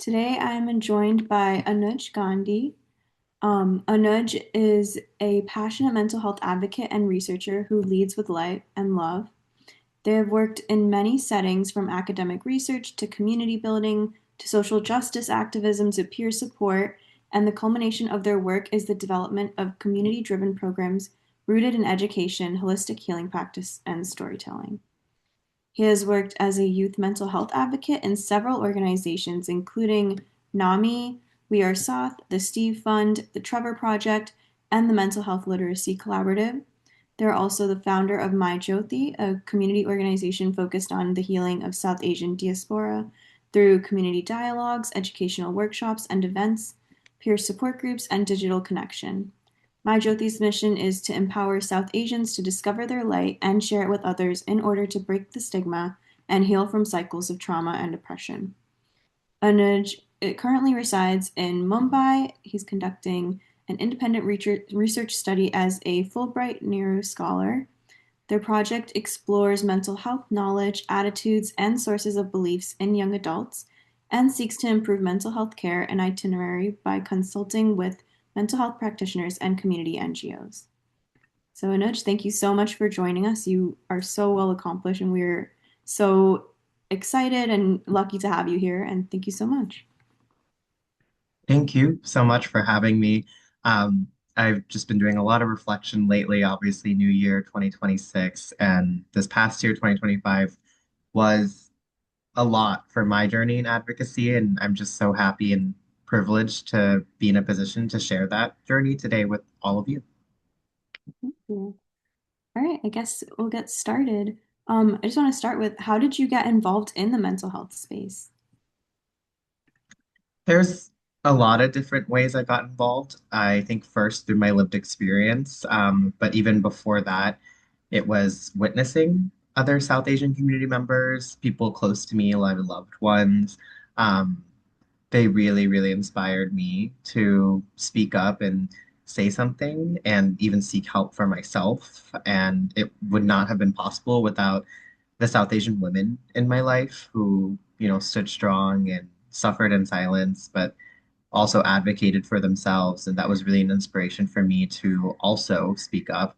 Today I am joined by Anuj Gandhi. Anuj is a passionate mental health advocate and researcher who leads with light and love. They have worked in many settings from academic research to community building to social justice activism to peer support, and the culmination of their work is the development of community driven programs rooted in education, holistic healing practice, and storytelling. He has worked as a youth mental health advocate in several organizations, including NAMI, We Are Saath, the Steve Fund, the Trevor Project, and the Mental Health Literacy Collaborative. They're also the founder of MyJyoti, a community organization focused on the healing of South Asian diaspora through community dialogues, educational workshops and events, peer support groups, and digital connection. MyJyoti's mission is to empower South Asians to discover their light and share it with others in order to break the stigma and heal from cycles of trauma and oppression. Anuj currently resides in Mumbai. He's conducting an independent research study as a Fulbright Neuro Scholar. Their project explores mental health knowledge, attitudes, and sources of beliefs in young adults and seeks to improve mental health care and itinerary by consulting with mental health practitioners and community NGOs. So, Anuj, thank you so much for joining us. You are so well accomplished, and we're so excited and lucky to have you here. And thank you so much. Thank you so much for having me. I've just been doing a lot of reflection lately, obviously, New Year 2026, and this past year, 2025, was a lot for my journey in advocacy, and I'm just so happy and privileged to be in a position to share that journey today with all of you. Thank you. All right, I guess we'll get started. I just want to start with how did you get involved in the mental health space? There's a lot of different ways I got involved. I think first through my lived experience, but even before that, it was witnessing other South Asian community members, people close to me, a lot of loved ones. Um, they really, really inspired me to speak up and say something and even seek help for myself. And it would not have been possible without the South Asian women in my life who, stood strong and suffered in silence, but also advocated for themselves. And that was really an inspiration for me to also speak up.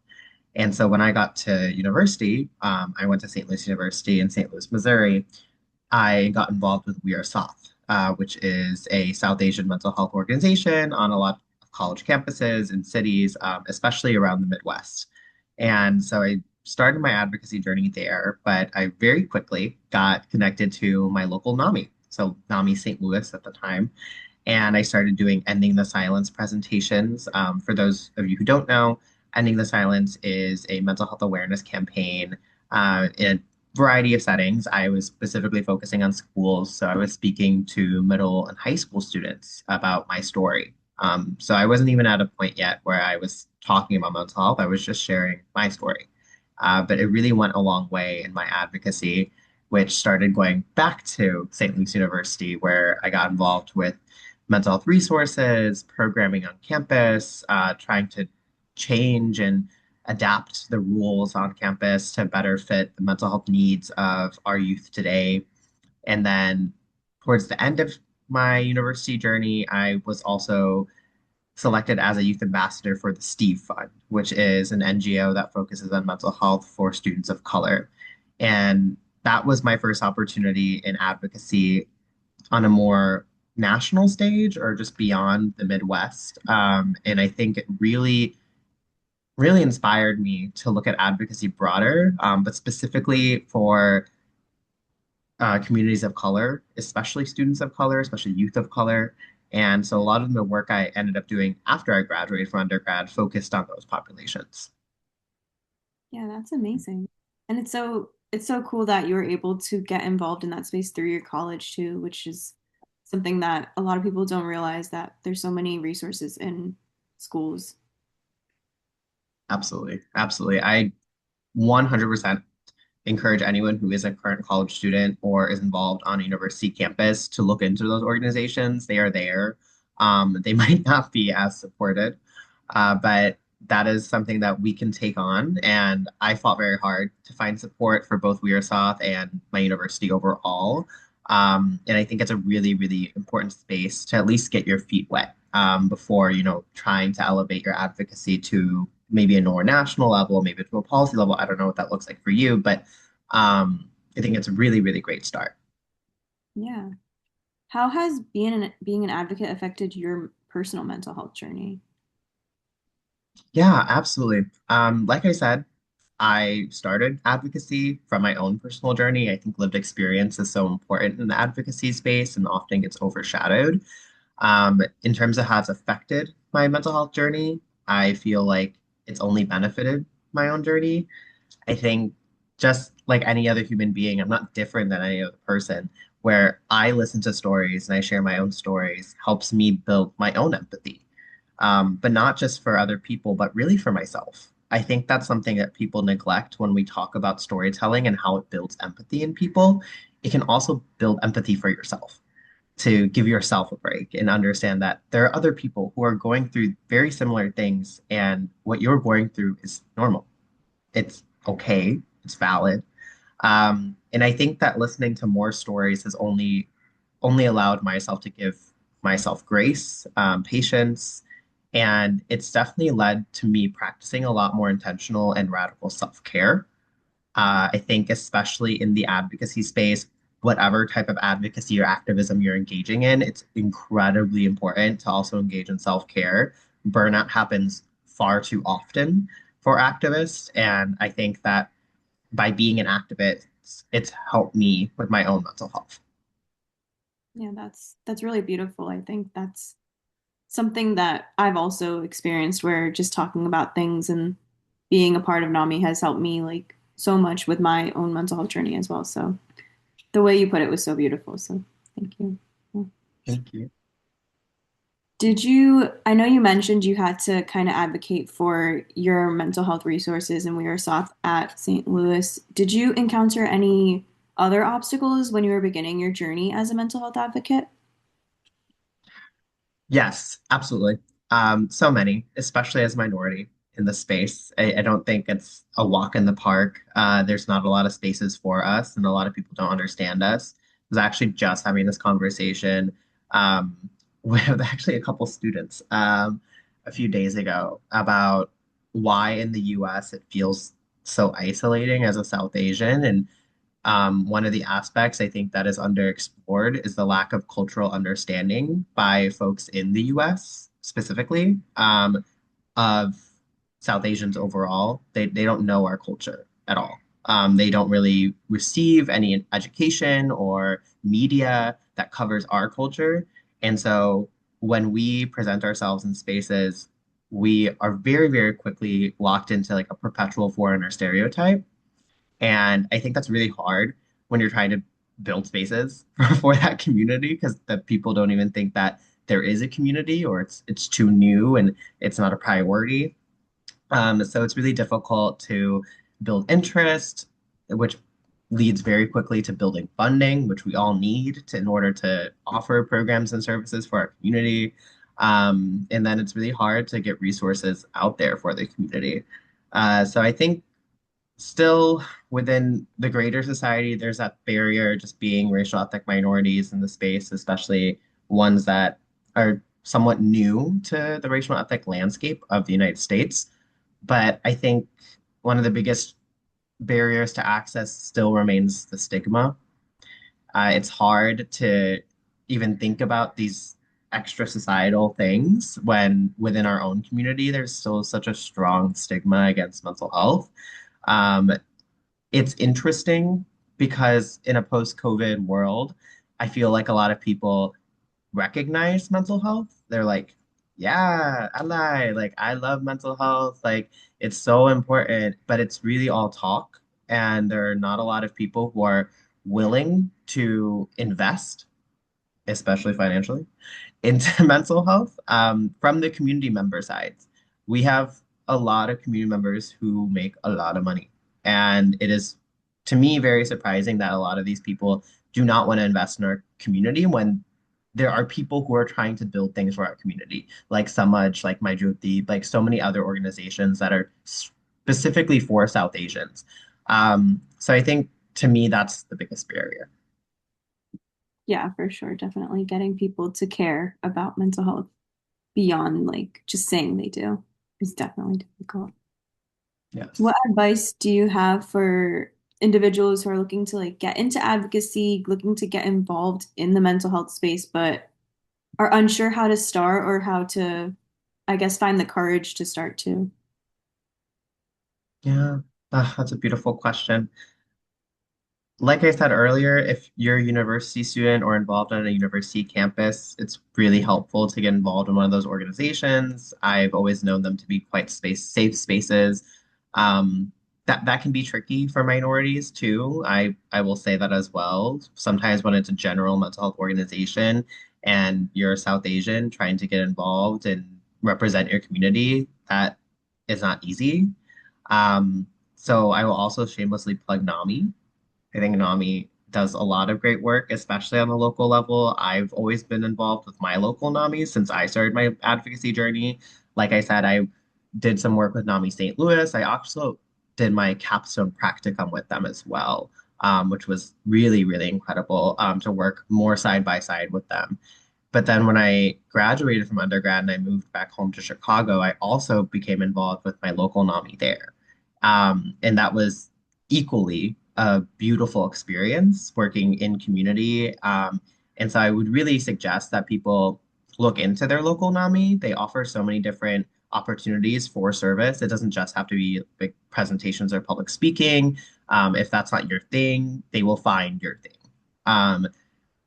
And so when I got to university, I went to St. Louis University in St. Louis, Missouri. I got involved with We Are Saath, which is a South Asian mental health organization on a lot of college campuses and cities, especially around the Midwest. And so I started my advocacy journey there, but I very quickly got connected to my local NAMI, so NAMI St. Louis at the time. And I started doing Ending the Silence presentations. For those of you who don't know, Ending the Silence is a mental health awareness campaign in a variety of settings. I was specifically focusing on schools, so I was speaking to middle and high school students about my story. So I wasn't even at a point yet where I was talking about mental health. I was just sharing my story. But it really went a long way in my advocacy, which started going back to St. Luke's University, where I got involved with mental health resources, programming on campus, trying to change and adapt the rules on campus to better fit the mental health needs of our youth today. And then towards the end of my university journey, I was also selected as a youth ambassador for the Steve Fund, which is an NGO that focuses on mental health for students of color. And that was my first opportunity in advocacy on a more national stage or just beyond the Midwest. And I think it really, really inspired me to look at advocacy broader, but specifically for communities of color, especially students of color, especially youth of color. And so a lot of the work I ended up doing after I graduated from undergrad focused on those populations. Yeah, that's amazing. And it's so cool that you were able to get involved in that space through your college too, which is something that a lot of people don't realize that there's so many resources in schools. Absolutely. Absolutely. I 100% encourage anyone who is a current college student or is involved on a university campus to look into those organizations. They are there. They might not be as supported, but that is something that we can take on. And I fought very hard to find support for both We Are South and my university overall. And I think it's a really, really important space to at least get your feet wet before, trying to elevate your advocacy to maybe a more national level, maybe to a policy level. I don't know what that looks like for you, but I think it's a really, really great start. Yeah. How has being an advocate affected your personal mental health journey? Yeah, absolutely. Like I said, I started advocacy from my own personal journey. I think lived experience is so important in the advocacy space and often gets overshadowed. In terms of how it's affected my mental health journey, I feel like it's only benefited my own journey. I think just like any other human being, I'm not different than any other person. Where I listen to stories and I share my own stories helps me build my own empathy, but not just for other people, but really for myself. I think that's something that people neglect when we talk about storytelling and how it builds empathy in people. It can also build empathy for yourself to give yourself a break and understand that there are other people who are going through very similar things, and what you're going through is normal. It's okay, it's valid. And I think that listening to more stories has only allowed myself to give myself grace, patience, and it's definitely led to me practicing a lot more intentional and radical self-care. I think, especially in the advocacy space, whatever type of advocacy or activism you're engaging in, it's incredibly important to also engage in self-care. Burnout happens far too often for activists, and I think that by being an activist, it's helped me with my own mental health. Yeah, that's really beautiful. I think that's something that I've also experienced where just talking about things and being a part of NAMI has helped me like so much with my own mental health journey as well. So the way you put it was so beautiful. So thank you. Yeah. Thank you. I know you mentioned you had to kind of advocate for your mental health resources and we were South at St. Louis. Did you encounter any other obstacles when you were beginning your journey as a mental health advocate? Yes, absolutely. So many, especially as a minority in the space. I don't think it's a walk in the park. There's not a lot of spaces for us, and a lot of people don't understand us. I was actually just having this conversation um, with actually a couple students a few days ago about why in the US it feels so isolating as a South Asian. And one of the aspects I think that is underexplored is the lack of cultural understanding by folks in the US specifically, of South Asians overall. They don't know our culture at all. They don't really receive any education or media that covers our culture. And so when we present ourselves in spaces, we are very, very quickly locked into like a perpetual foreigner stereotype, and I think that's really hard when you're trying to build spaces for that community because the people don't even think that there is a community, or it's too new and it's not a priority. So it's really difficult to build interest, which leads very quickly to building funding, which we all need in order to offer programs and services for our community. And then it's really hard to get resources out there for the community. So I think still within the greater society, there's that barrier just being racial ethnic minorities in the space, especially ones that are somewhat new to the racial ethnic landscape of the United States. But I think one of the biggest barriers to access still remains the stigma. It's hard to even think about these extra societal things when within our own community, there's still such a strong stigma against mental health. Um, it's interesting because in a post-COVID world, I feel like a lot of people recognize mental health. They're like, yeah, I love mental health. Like, it's so important, but it's really all talk. And there are not a lot of people who are willing to invest, especially financially, into mental health from the community member sides. We have a lot of community members who make a lot of money. And it is, to me, very surprising that a lot of these people do not want to invest in our community when there are people who are trying to build things for our community, like Samaj, like MyJyoti, like so many other organizations that are specifically for South Asians. So I think to me, that's the biggest barrier. Yeah, for sure. Definitely getting people to care about mental health beyond like just saying they do is definitely difficult. Yes. What advice do you have for individuals who are looking to like get into advocacy, looking to get involved in the mental health space, but are unsure how to start or how to, I guess, find the courage to start too? Yeah, that's a beautiful question. Like I said earlier, if you're a university student or involved on a university campus, it's really helpful to get involved in one of those organizations. I've always known them to be quite safe spaces. Um, that can be tricky for minorities too. I will say that as well. Sometimes when it's a general mental health organization and you're South Asian trying to get involved and represent your community, that is not easy. So I will also shamelessly plug NAMI. I think NAMI does a lot of great work, especially on the local level. I've always been involved with my local NAMI since I started my advocacy journey. Like I said, I did some work with NAMI St. Louis. I also did my capstone practicum with them as well, which was really, really incredible to work more side by side with them. But then when I graduated from undergrad and I moved back home to Chicago, I also became involved with my local NAMI there. And that was equally a beautiful experience working in community. And so I would really suggest that people look into their local NAMI. They offer so many different opportunities for service. It doesn't just have to be big presentations or public speaking. If that's not your thing, they will find your thing. Um,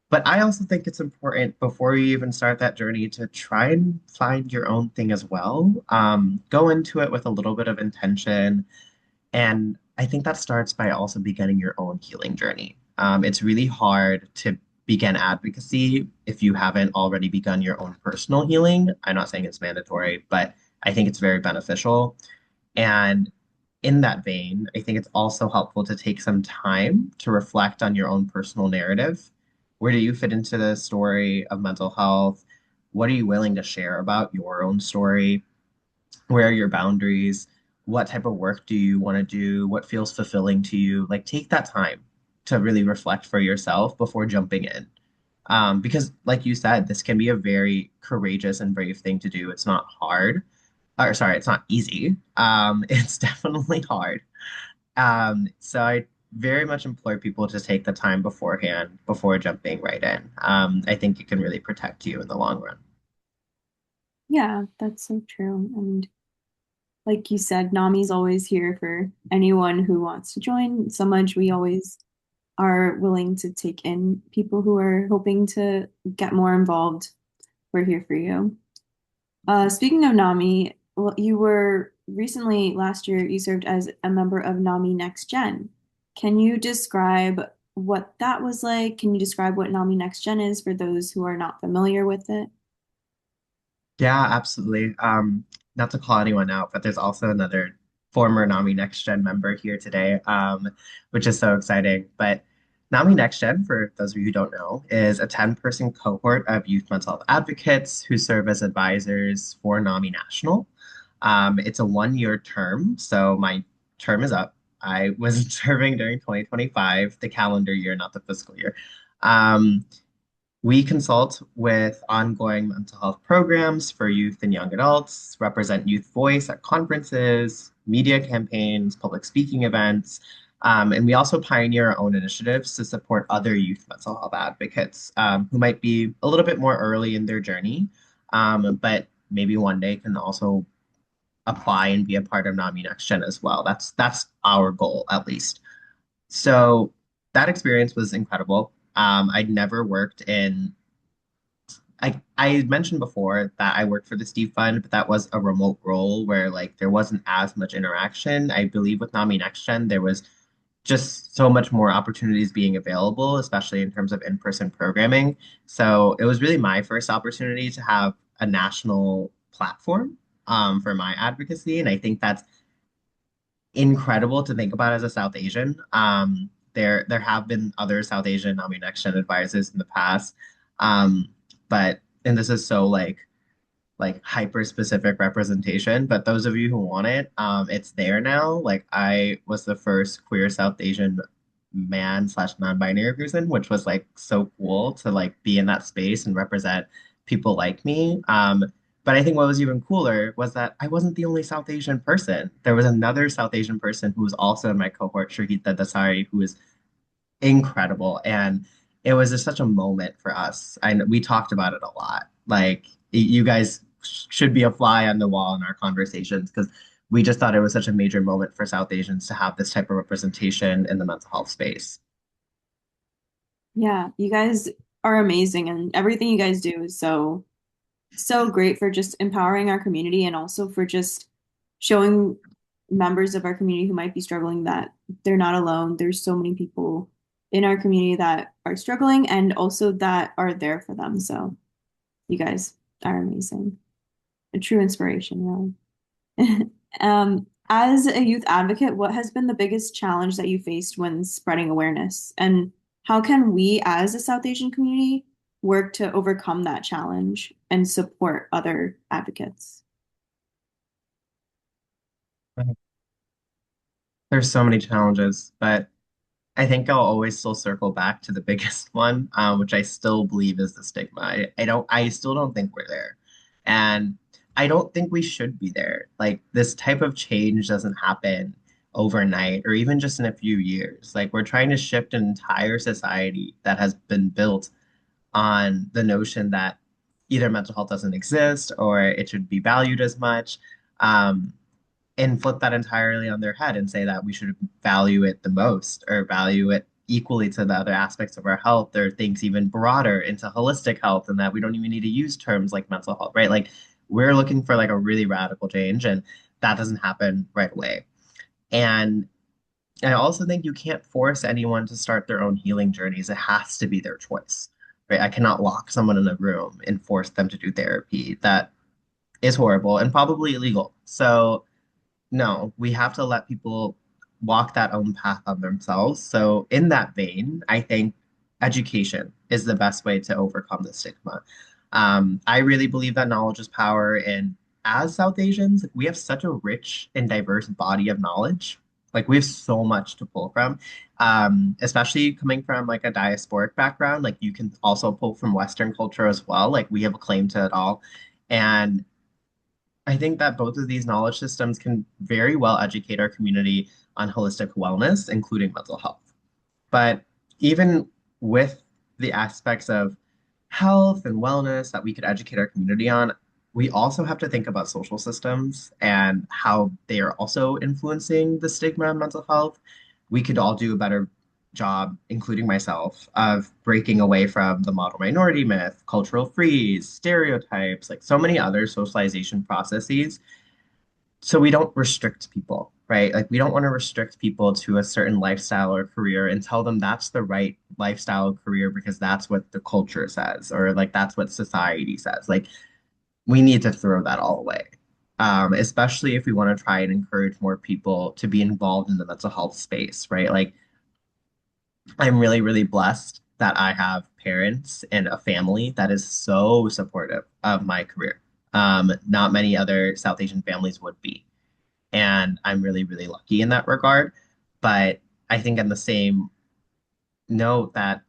but I also think it's important before you even start that journey to try and find your own thing as well. Go into it with a little bit of intention. And I think that starts by also beginning your own healing journey. It's really hard to begin advocacy if you haven't already begun your own personal healing. I'm not saying it's mandatory, but I think it's very beneficial. And in that vein, I think it's also helpful to take some time to reflect on your own personal narrative. Where do you fit into the story of mental health? What are you willing to share about your own story? Where are your boundaries? What type of work do you want to do? What feels fulfilling to you? Like, take that time to really reflect for yourself before jumping in. Because, like you said, this can be a very courageous and brave thing to do. It's not hard, or sorry, it's not easy. It's definitely hard. So I very much implore people to take the time beforehand before jumping right in. I think it can really protect you in the long run. Yeah, that's so true. And like you said, NAMI's always here for anyone who wants to join. So much we always are willing to take in people who are hoping to get more involved. We're here for you. Speaking of NAMI, well, you were recently last year you served as a member of NAMI Next Gen. Can you describe what that was like? Can you describe what NAMI Next Gen is for those who are not familiar with it? Yeah, absolutely. Not to call anyone out, but there's also another former NAMI Next Gen member here today, which is so exciting. But NAMI Next Gen, for those of you who don't know, is a 10-person cohort of youth mental health advocates who serve as advisors for NAMI National. It's a 1-year term, so my term is up. I was serving during 2025, the calendar year, not the fiscal year. Um, we consult with ongoing mental health programs for youth and young adults, represent youth voice at conferences, media campaigns, public speaking events, and we also pioneer our own initiatives to support other youth mental health advocates who might be a little bit more early in their journey, but maybe one day can also apply and be a part of NAMI Next Gen as well. That's our goal, at least. So that experience was incredible. I'd never worked in I mentioned before that I worked for the Steve Fund, but that was a remote role where like there wasn't as much interaction. I believe with NAMI Next Gen, there was just so much more opportunities being available, especially in terms of in-person programming. So it was really my first opportunity to have a national platform for my advocacy, and I think that's incredible to think about as a South Asian. There have been other South Asian NAMI Next Gen advisors in the past, um, but and this is so like hyper specific representation. But those of you who want it, it's there now. Like I was the first queer South Asian man slash non-binary person, which was like so cool to like be in that space and represent people like me. But I think what was even cooler was that I wasn't the only South Asian person. There was another South Asian person who was also in my cohort, Shrihita Dasari, who was incredible. And it was just such a moment for us. And we talked about it a lot. Like, you guys should be a fly on the wall in our conversations because we just thought it was such a major moment for South Asians to have this type of representation in the mental health space. Yeah, you guys are amazing, and everything you guys do is so great for just empowering our community and also for just showing members of our community who might be struggling that they're not alone. There's so many people in our community that are struggling and also that are there for them. So you guys are amazing. A true inspiration, really. As a youth advocate, what has been the biggest challenge that you faced when spreading awareness? And how can we, as a South Asian community, work to overcome that challenge and support other advocates? There's so many challenges, but I think I'll always still circle back to the biggest one, which I still believe is the stigma. I still don't think we're there. And I don't think we should be there. Like, this type of change doesn't happen overnight or even just in a few years. Like, we're trying to shift an entire society that has been built on the notion that either mental health doesn't exist or it should be valued as much. Um, and flip that entirely on their head and say that we should value it the most or value it equally to the other aspects of our health or things even broader into holistic health and that we don't even need to use terms like mental health, right? Like, we're looking for like a really radical change and that doesn't happen right away. And I also think you can't force anyone to start their own healing journeys. It has to be their choice, right? I cannot lock someone in a room and force them to do therapy. That is horrible and probably illegal. So no, we have to let people walk that own path on themselves. So, in that vein, I think education is the best way to overcome the stigma. I really believe that knowledge is power. And as South Asians, like, we have such a rich and diverse body of knowledge. Like, we have so much to pull from, especially coming from like a diasporic background. Like, you can also pull from Western culture as well. Like, we have a claim to it all. And I think that both of these knowledge systems can very well educate our community on holistic wellness, including mental health. But even with the aspects of health and wellness that we could educate our community on, we also have to think about social systems and how they are also influencing the stigma of mental health. We could all do a better job, including myself, of breaking away from the model minority myth, cultural freeze, stereotypes, like so many other socialization processes so we don't restrict people, right? Like, we don't want to restrict people to a certain lifestyle or career and tell them that's the right lifestyle or career because that's what the culture says or like that's what society says. Like, we need to throw that all away. Especially if we want to try and encourage more people to be involved in the mental health space, right? Like, I'm really, really blessed that I have parents and a family that is so supportive of my career. Not many other South Asian families would be. And I'm really, really lucky in that regard. But I think in the same note that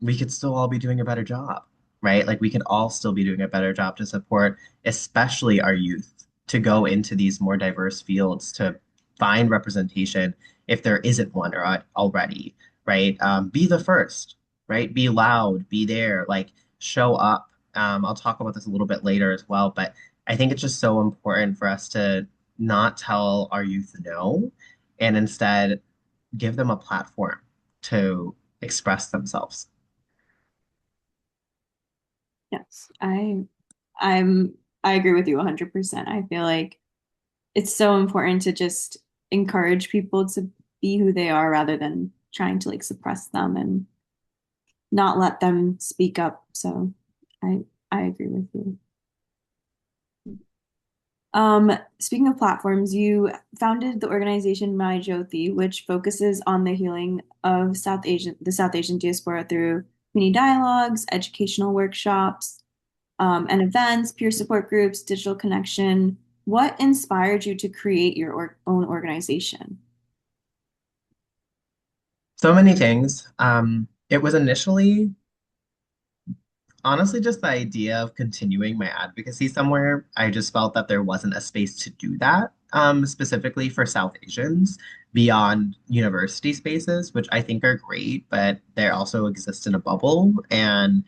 we could still all be doing a better job, right? Like, we could all still be doing a better job to support, especially our youth, to go into these more diverse fields to find representation if there isn't one or already, right? Be the first, right? Be loud, be there, like, show up. I'll talk about this a little bit later as well, but I think it's just so important for us to not tell our youth no and instead give them a platform to express themselves. Yes, I'm I agree with you 100%. I feel like it's so important to just encourage people to be who they are rather than trying to like suppress them and not let them speak up. So I I agree with you. Speaking of platforms, you founded the organization MyJyoti, which focuses on the healing of the South Asian diaspora through community dialogues, educational workshops, and events, peer support groups, digital connection. What inspired you to create your own organization? So many things. It was initially honestly just the idea of continuing my advocacy somewhere. I just felt that there wasn't a space to do that, specifically for South Asians beyond university spaces, which I think are great, but they also exist in a bubble. And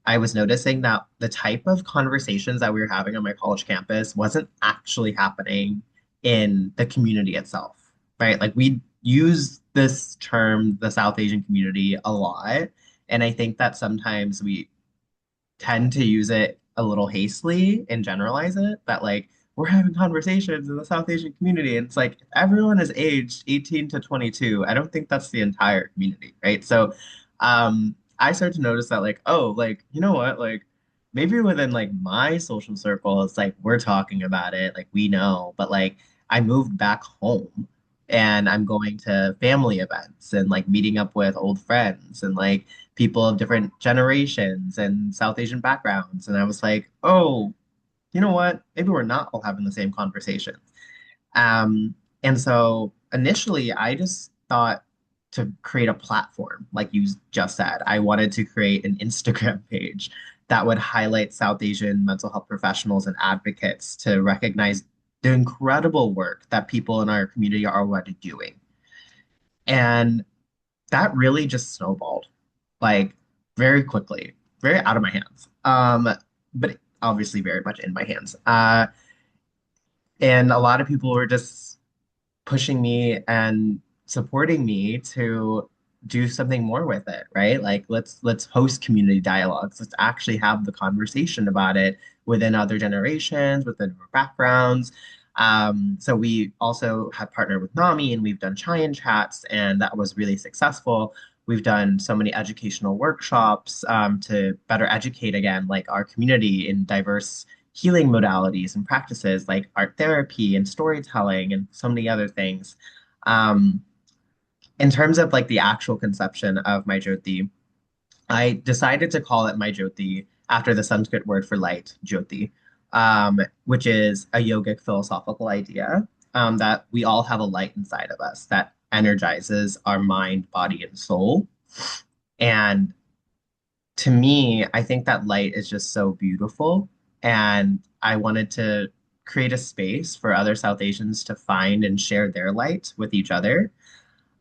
I was noticing that the type of conversations that we were having on my college campus wasn't actually happening in the community itself, right? Like we use this term, the South Asian community, a lot. And I think that sometimes we tend to use it a little hastily and generalize it that like we're having conversations in the South Asian community and it's like everyone is aged 18 to 22. I don't think that's the entire community, right? So I started to notice that like, oh, like, you know what, like maybe within like my social circle, it's like we're talking about it, like we know, but like I moved back home and I'm going to family events and like meeting up with old friends and like people of different generations and South Asian backgrounds. And I was like, oh, you know what? Maybe we're not all having the same conversation. Um, and so initially, I just thought to create a platform, like you just said. I wanted to create an Instagram page that would highlight South Asian mental health professionals and advocates to recognize the incredible work that people in our community are already doing. And that really just snowballed like very quickly, very out of my hands. But obviously very much in my hands. And a lot of people were just pushing me and supporting me to do something more with it, right? Like let's host community dialogues. Let's actually have the conversation about it within other generations, within our backgrounds. So we also had partnered with NAMI and we've done Chai chats, and that was really successful. We've done so many educational workshops to better educate again, like our community in diverse healing modalities and practices like art therapy and storytelling and so many other things. Um, in terms of like the actual conception of MyJyoti, I decided to call it MyJyoti after the Sanskrit word for light, Jyoti, which is a yogic philosophical idea that we all have a light inside of us that energizes our mind, body, and soul. And to me, I think that light is just so beautiful. And I wanted to create a space for other South Asians to find and share their light with each other.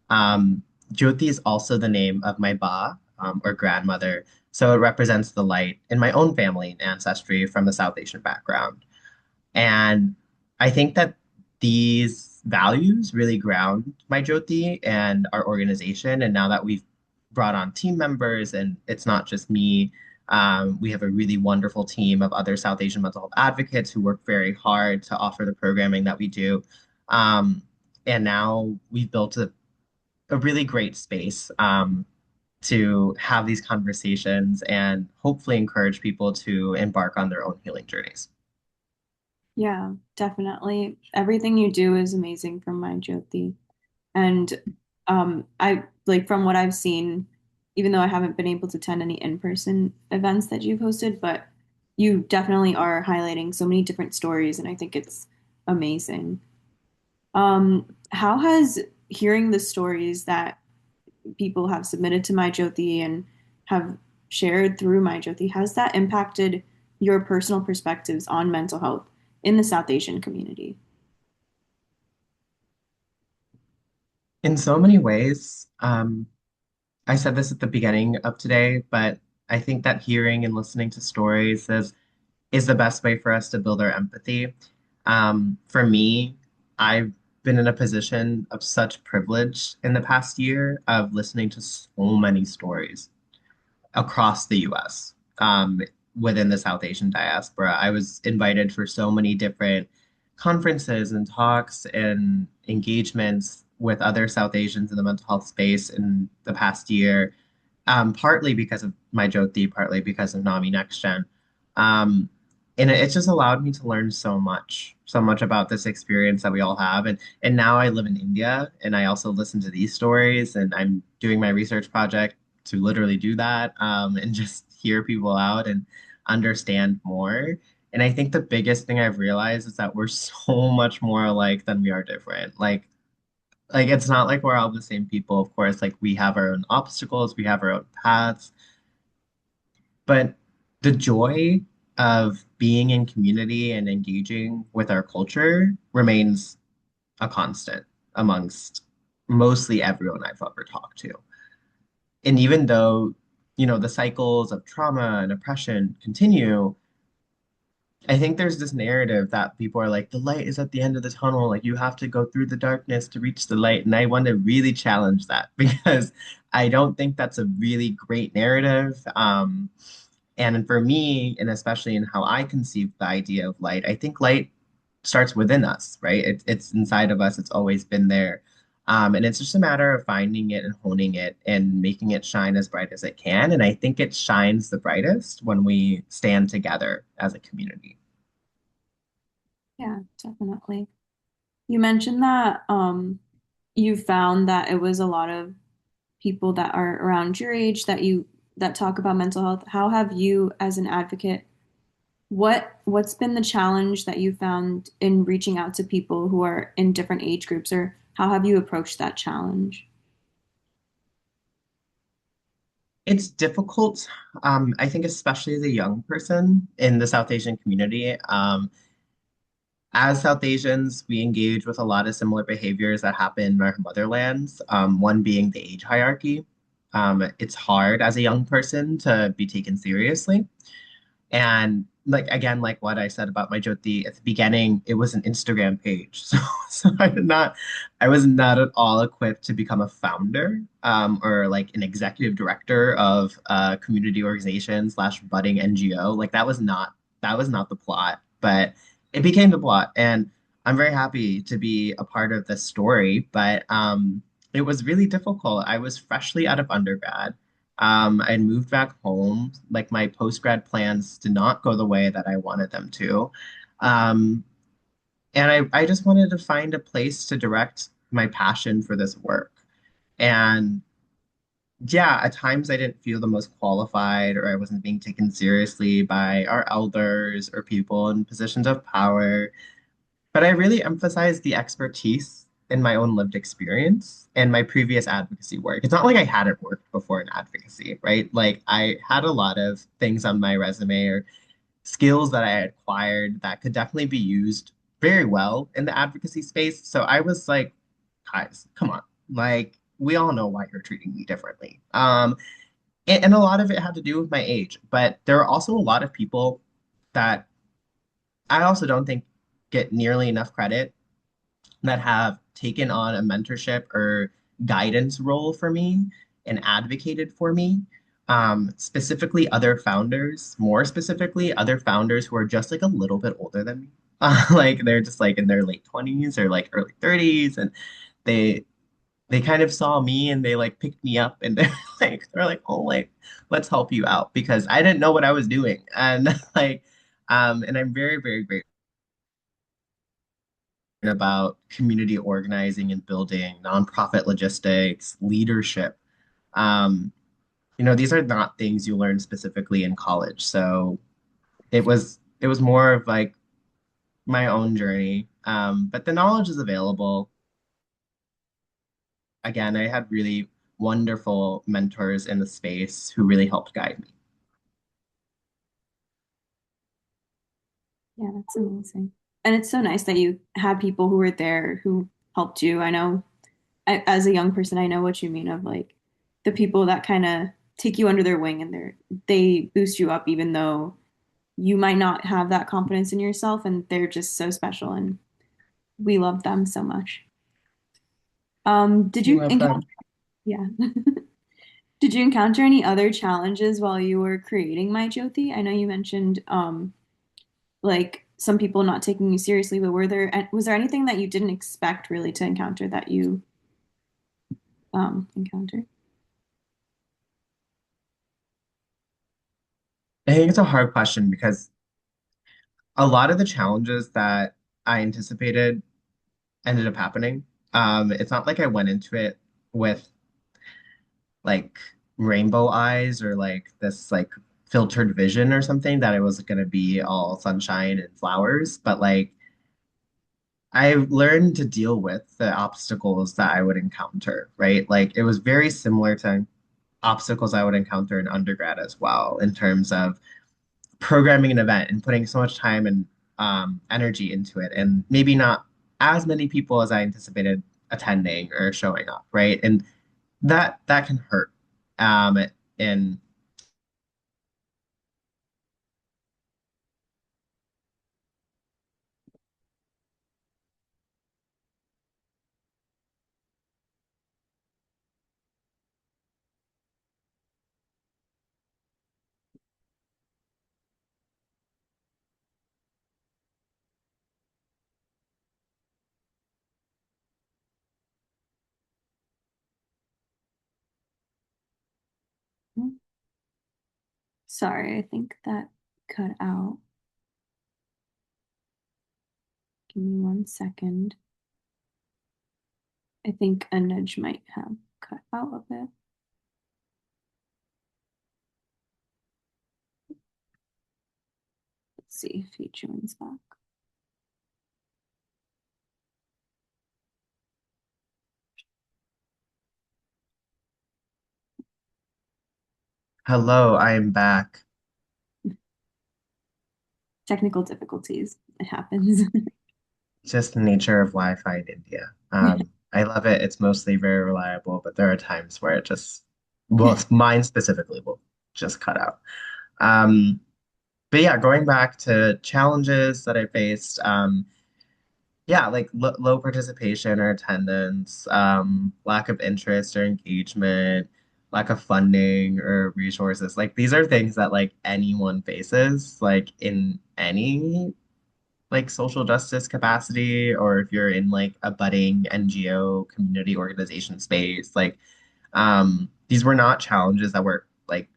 Um, Jyoti is also the name of my ba, or grandmother. So it represents the light in my own family and ancestry from a South Asian background. And I think that these values really ground my Jyoti and our organization. And now that we've brought on team members and it's not just me, we have a really wonderful team of other South Asian mental health advocates who work very hard to offer the programming that we do. Um, and now we've built a really great space to have these conversations and hopefully encourage people to embark on their own healing journeys. Yeah, definitely. Everything you do is amazing from MyJyoti. And I like from what I've seen, even though I haven't been able to attend any in-person events that you've hosted, but you definitely are highlighting so many different stories, and I think it's amazing. How has hearing the stories that people have submitted to MyJyoti and have shared through MyJyoti, has that impacted your personal perspectives on mental health in the South Asian community? In so many ways, I said this at the beginning of today, but I think that hearing and listening to stories is the best way for us to build our empathy. For me, I've been in a position of such privilege in the past year of listening to so many stories across the US, within the South Asian diaspora. I was invited for so many different conferences and talks and engagements with other South Asians in the mental health space in the past year, partly because of my Jyoti, partly because of NAMI Next Gen. Um, and it just allowed me to learn so much about this experience that we all have. And now I live in India and I also listen to these stories and I'm doing my research project to literally do that, and just hear people out and understand more. And I think the biggest thing I've realized is that we're so much more alike than we are different. Like Like it's not like we're all the same people, of course. Like we have our own obstacles, we have our own paths, but the joy of being in community and engaging with our culture remains a constant amongst mostly everyone I've ever talked to. And even though, the cycles of trauma and oppression continue, I think there's this narrative that people are like, the light is at the end of the tunnel. Like, you have to go through the darkness to reach the light. And I want to really challenge that because I don't think that's a really great narrative. And for me, and especially in how I conceive the idea of light, I think light starts within us, right? It's inside of us. It's always been there. And it's just a matter of finding it and honing it and making it shine as bright as it can. And I think it shines the brightest when we stand together as a community. Yeah, definitely. You mentioned that you found that it was a lot of people that are around your age that talk about mental health. How have you, as an advocate, what's been the challenge that you found in reaching out to people who are in different age groups, or how have you approached that challenge? It's difficult, I think, especially as a young person in the South Asian community. As South Asians, we engage with a lot of similar behaviors that happen in our motherlands, one being the age hierarchy. It's hard as a young person to be taken seriously. And like again, like what I said about MyJyoti at the beginning, it was an Instagram page. So I was not at all equipped to become a founder or like an executive director of a community organization slash budding NGO. Like that was not the plot, but it became the plot. And I'm very happy to be a part of this story, but it was really difficult. I was freshly out of undergrad. I moved back home. Like my post-grad plans did not go the way that I wanted them to. Um, and I just wanted to find a place to direct my passion for this work. And yeah, at times I didn't feel the most qualified or I wasn't being taken seriously by our elders or people in positions of power. But I really emphasize the expertise in my own lived experience and my previous advocacy work. It's not like I hadn't worked before in advocacy, right? Like I had a lot of things on my resume or skills that I had acquired that could definitely be used very well in the advocacy space. So I was like, guys, come on. Like we all know why you're treating me differently. And a lot of it had to do with my age, but there are also a lot of people that I also don't think get nearly enough credit that have taken on a mentorship or guidance role for me and advocated for me. Specifically, other founders, more specifically, other founders who are just like a little bit older than me. Like they're just like in their late 20s or like early 30s, and they they kind of saw me and they like picked me up and they're like, oh, like let's help you out because I didn't know what I was doing, and and I'm very, very grateful about community organizing and building, nonprofit logistics, leadership. Um, these are not things you learn specifically in college. So it was more of like my own journey. But the knowledge is available. Again, I had really wonderful mentors in the space who really helped guide me. Yeah, that's amazing. And it's so nice that you had people who were there who helped you. I know, as a young person, I know what you mean of like the people that kind of take you under their wing and they boost you up even though you might not have that confidence in yourself, and they're just so special and we love them so much. Did You you love encounter, them. yeah. Did you encounter any other challenges while you were creating MyJyoti? I know you mentioned like some people not taking you seriously, but was there anything that you didn't expect really to encounter that you encountered? I think it's a hard question because a lot of the challenges that I anticipated ended up happening. It's not like I went into it with like rainbow eyes or like this like filtered vision or something that it was going to be all sunshine and flowers, but like I learned to deal with the obstacles that I would encounter, right? Like it was very similar to obstacles I would encounter in undergrad as well, in terms of programming an event and putting so much time and energy into it, and maybe not as many people as I anticipated attending or showing up, right? And that can hurt. And Sorry, I think that cut out. Give me 1 second. I think a nudge might have cut out a bit. Let's see if he joins back. hello, I am back. Technical difficulties. It happens. Just the nature of Wi-Fi in India. I love it. It's mostly very reliable, but there are times where it just, well, mine specifically will just cut out. Um, but yeah, going back to challenges that I faced, yeah, like low participation or attendance, lack of interest or engagement, lack of funding or resources. Like these are things that like anyone faces, like in any like social justice capacity, or if you're in like a budding NGO community organization space. Like these were not challenges that were like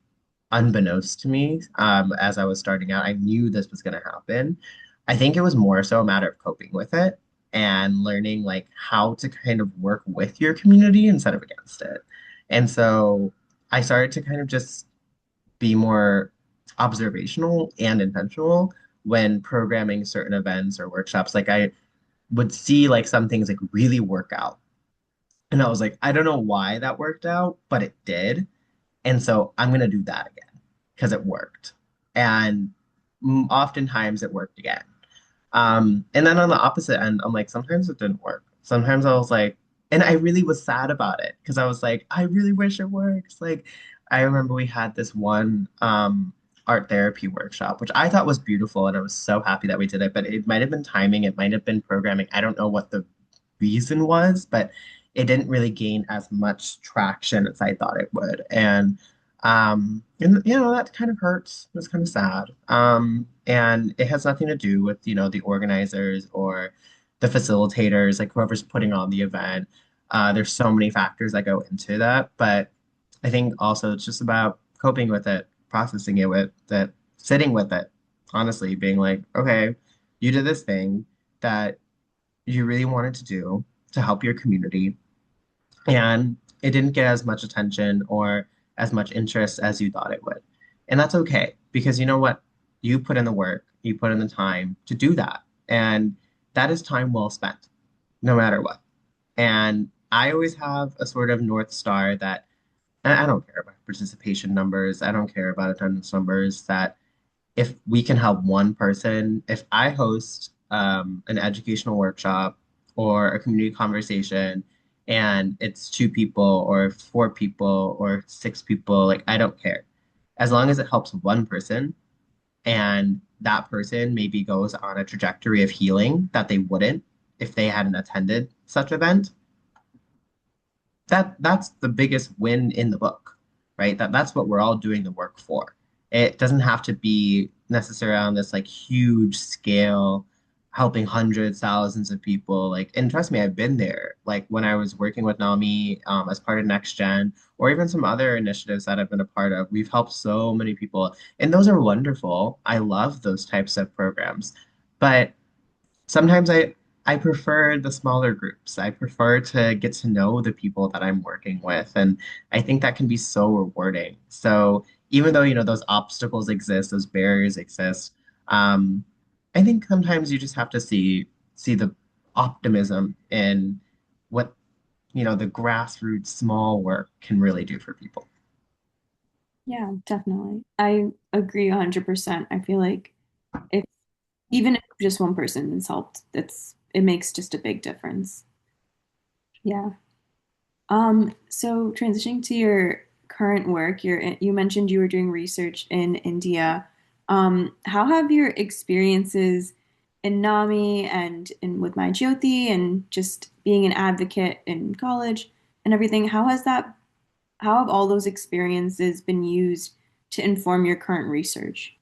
unbeknownst to me as I was starting out. I knew this was going to happen. I think it was more so a matter of coping with it and learning like how to kind of work with your community instead of against it. And so I started to kind of just be more observational and intentional when programming certain events or workshops. Like I would see like some things like really work out. And I was like, I don't know why that worked out, but it did. And so I'm going to do that again because it worked. And oftentimes it worked again. And then on the opposite end, I'm like, sometimes it didn't work. Sometimes I was like, and I really was sad about it because I was like, I really wish it works. Like, I remember we had this one art therapy workshop, which I thought was beautiful, and I was so happy that we did it. But it might have been timing, it might have been programming. I don't know what the reason was, but it didn't really gain as much traction as I thought it would. And you know, that kind of hurts. It's kind of sad. And it has nothing to do with, you know, the organizers or the facilitators, like whoever's putting on the event. There's so many factors that go into that, but I think also it's just about coping with it, processing it with that, sitting with it, honestly, being like, okay, you did this thing that you really wanted to do to help your community, and it didn't get as much attention or as much interest as you thought it would. And that's okay because you know what? You put in the work, you put in the time to do that. And that is time well spent, no matter what. And I always have a sort of North Star that, and I don't care about participation numbers, I don't care about attendance numbers, that if we can help one person, if I host an educational workshop or a community conversation and it's two people or four people or six people, like I don't care. As long as it helps one person and that person maybe goes on a trajectory of healing that they wouldn't if they hadn't attended such event, that's the biggest win in the book, right? That's what we're all doing the work for. It doesn't have to be necessarily on this like huge scale, helping hundreds, thousands of people. Like, and trust me, I've been there. Like when I was working with NAMI as part of Next Gen, or even some other initiatives that I've been a part of, we've helped so many people, and those are wonderful. I love those types of programs, but sometimes I prefer the smaller groups. I prefer to get to know the people that I'm working with, and I think that can be so rewarding. So even though, you know, those obstacles exist, those barriers exist, I think sometimes you just have to see the optimism in what, the grassroots small work can really do for people. Yeah, definitely. I agree 100%. I feel like if even if just one person has helped, it makes just a big difference. Yeah. So transitioning to your current work, you mentioned you were doing research in India. How have your experiences in NAMI and with MyJyoti and just being an advocate in college and everything, how have all those experiences been used to inform your current research?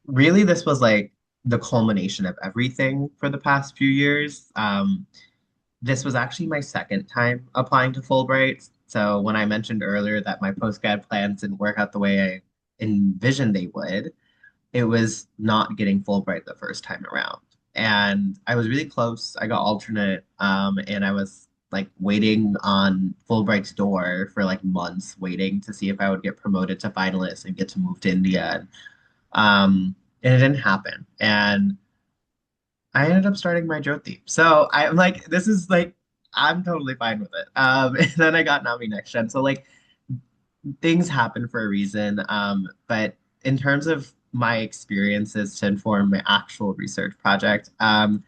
Really, this was like the culmination of everything for the past few years. This was actually my second time applying to Fulbright. So when I mentioned earlier that my postgrad plans didn't work out the way I envisioned they would, it was not getting Fulbright the first time around. And I was really close. I got alternate, and I was like waiting on Fulbright's door for like months, waiting to see if I would get promoted to finalist and get to move to India. And it didn't happen. And I ended up starting my Jyoti. So I'm like, this is like, I'm totally fine with it. And then I got Nami next gen. So like things happen for a reason. But in terms of my experiences to inform my actual research project, I've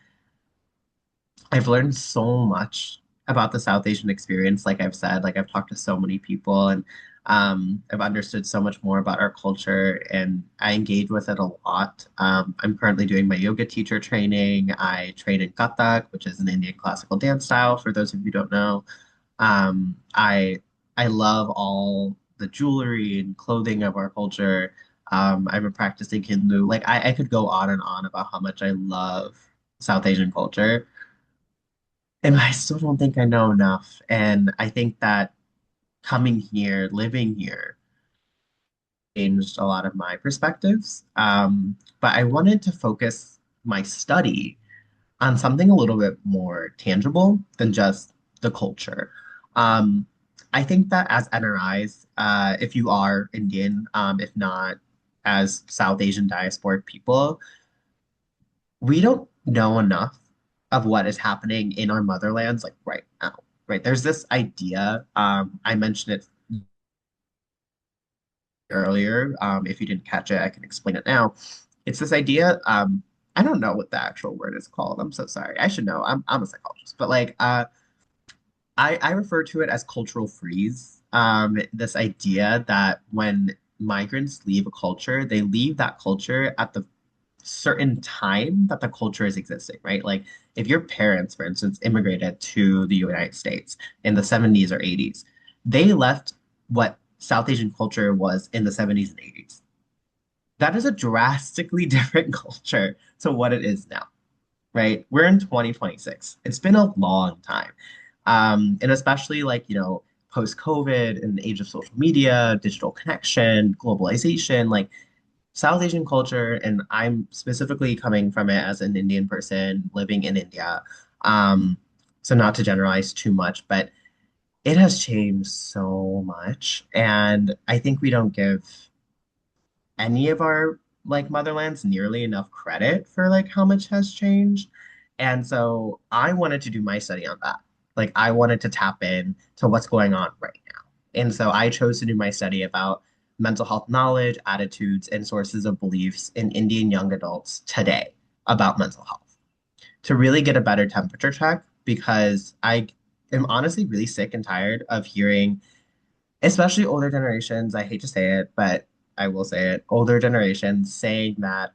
learned so much about the South Asian experience. Like I've said, like I've talked to so many people and I've understood so much more about our culture and I engage with it a lot. I'm currently doing my yoga teacher training. I train in Kathak, which is an Indian classical dance style, for those of you who don't know. Um, I I love all the jewelry and clothing of our culture. I'm a practicing Hindu. Like I could go on and on about how much I love South Asian culture. And I still don't think I know enough. And I think that coming here, living here, changed a lot of my perspectives. But I wanted to focus my study on something a little bit more tangible than just the culture. Um, I think that as NRIs, if you are Indian, if not as South Asian diasporic people, we don't know enough of what is happening in our motherlands like right now, right? There's this idea, I mentioned it earlier. If you didn't catch it, I can explain it now. It's this idea, I don't know what the actual word is called. I'm so sorry. I should know. I'm a psychologist, but like I refer to it as cultural freeze. This idea that when migrants leave a culture, they leave that culture at the certain time that the culture is existing, right? Like if your parents, for instance, immigrated to the United States in the 70s or 80s, they left what South Asian culture was in the 70s and 80s. That is a drastically different culture to what it is now, right? We're in 2026. It's been a long time. And especially like, post-COVID in the age of social media, digital connection, globalization, like South Asian culture, and I'm specifically coming from it as an Indian person living in India. Um, so not to generalize too much, but it has changed so much. And I think we don't give any of our like motherlands nearly enough credit for like how much has changed. And so I wanted to do my study on that. Like I wanted to tap in to what's going on right now. And so I chose to do my study about mental health knowledge, attitudes, and sources of beliefs in Indian young adults today about mental health to really get a better temperature check because I am honestly really sick and tired of hearing especially older generations, I hate to say it, but I will say it, older generations saying that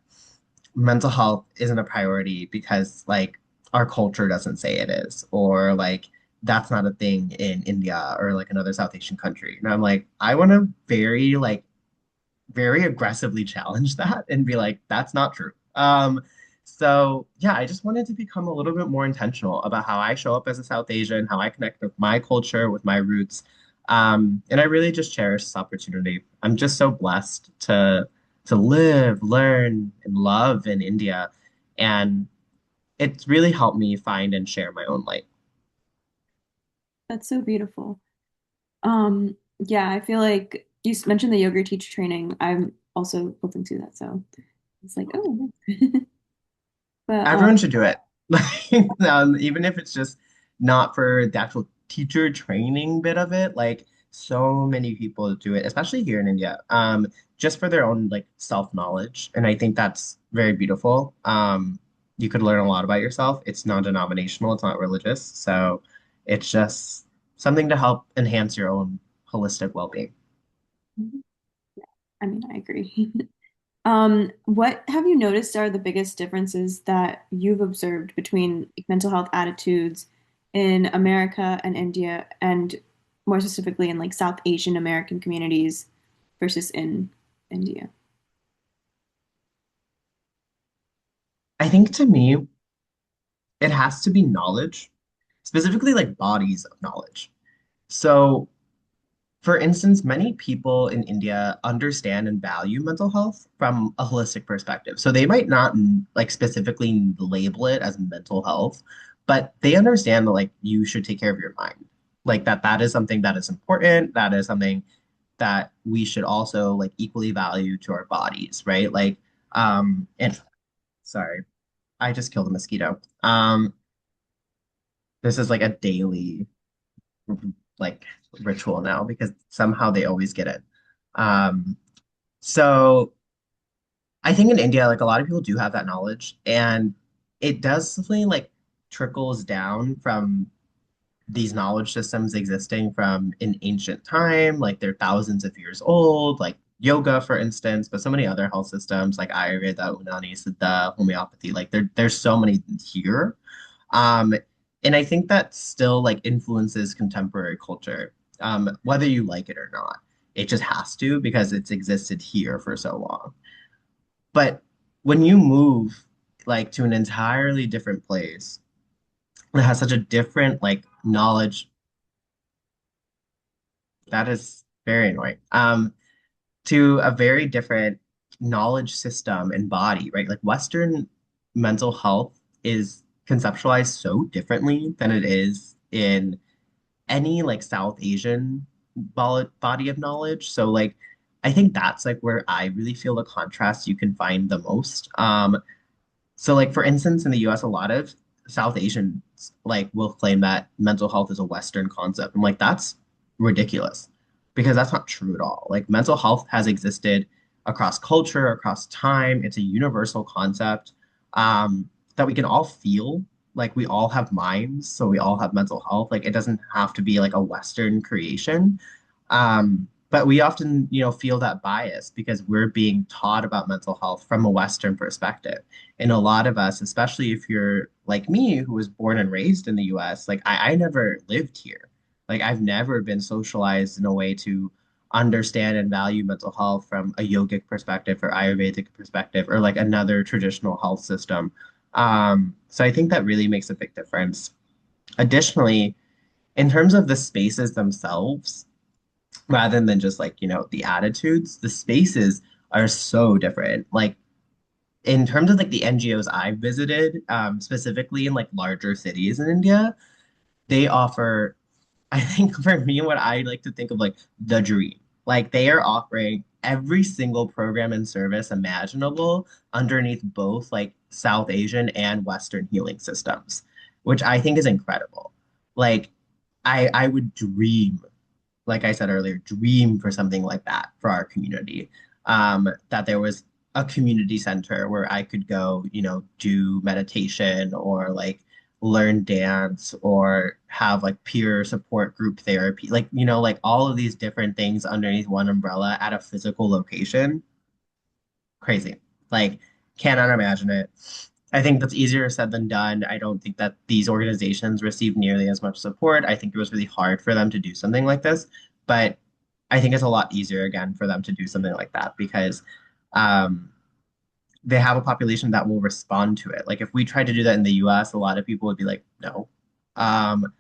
mental health isn't a priority because like our culture doesn't say it is, or like that's not a thing in India or like another South Asian country. And I'm like, I want to very aggressively challenge that and be like, that's not true. So yeah, I just wanted to become a little bit more intentional about how I show up as a South Asian, how I connect with my culture, with my roots. And I really just cherish this opportunity. I'm just so blessed to live, learn, and love in India. And it's really helped me find and share my own light. That's so beautiful. Yeah, I feel like mentioned the yoga teacher training. I'm also hoping to do that, so it's like, oh, nice. But Everyone should do it. Like, even if it's just not for the actual teacher training bit of it, like so many people do it, especially here in India, just for their own like self-knowledge. And I think that's very beautiful. You could learn a lot about yourself. It's non-denominational, it's not religious. So it's just something to help enhance your own holistic well-being. I mean, I agree. What have you noticed are the biggest differences that you've observed between like, mental health attitudes in America and India, and more specifically in like South Asian American communities versus in India? I think to me, it has to be knowledge, specifically like bodies of knowledge. So, for instance, many people in India understand and value mental health from a holistic perspective. So they might not like specifically label it as mental health, but they understand that like you should take care of your mind. Like that is something that is important. That is something that we should also like equally value to our bodies, right? Like and sorry, I just killed a mosquito. This is like a daily like ritual now because somehow they always get it. Um, so I think in India, like a lot of people do have that knowledge, and it does something like trickles down from these knowledge systems existing from an ancient time, like they're thousands of years old, like yoga, for instance, but so many other health systems like Ayurveda, Unani, Siddha, homeopathy, like there's so many here. Um, and I think that still like influences contemporary culture, whether you like it or not. It just has to because it's existed here for so long. But when you move like to an entirely different place that has such a different like knowledge, that is very annoying. To a very different knowledge system and body, right? Like Western mental health is conceptualized so differently than it is in any like South Asian body of knowledge. So like I think that's like where I really feel the contrast you can find the most. So like for instance, in the US, a lot of South Asians like will claim that mental health is a Western concept. I'm like, that's ridiculous because that's not true at all. Like mental health has existed across culture, across time. It's a universal concept that we can all feel. Like we all have minds, so we all have mental health. Like it doesn't have to be like a Western creation. But we often, feel that bias because we're being taught about mental health from a Western perspective. And a lot of us, especially if you're like me, who was born and raised in the US, like I never lived here. Like I've never been socialized in a way to understand and value mental health from a yogic perspective or Ayurvedic perspective or like another traditional health system. So I think that really makes a big difference. Additionally, in terms of the spaces themselves, rather than just like, the attitudes, the spaces are so different. Like in terms of like the NGOs I've visited, specifically in like larger cities in India, they offer, I think for me, what I like to think of like the dream. Like they are offering every single program and service imaginable underneath both like South Asian and Western healing systems, which I think is incredible. Like I would dream like I said earlier, dream for something like that for our community. That there was a community center where I could go, do meditation or like learn dance or have like peer support group therapy, like, like all of these different things underneath one umbrella at a physical location. Crazy. Like, cannot imagine it. I think that's easier said than done. I don't think that these organizations receive nearly as much support. I think it was really hard for them to do something like this, but I think it's a lot easier again for them to do something like that because um, they have a population that will respond to it. Like if we tried to do that in the US, a lot of people would be like, no. Um,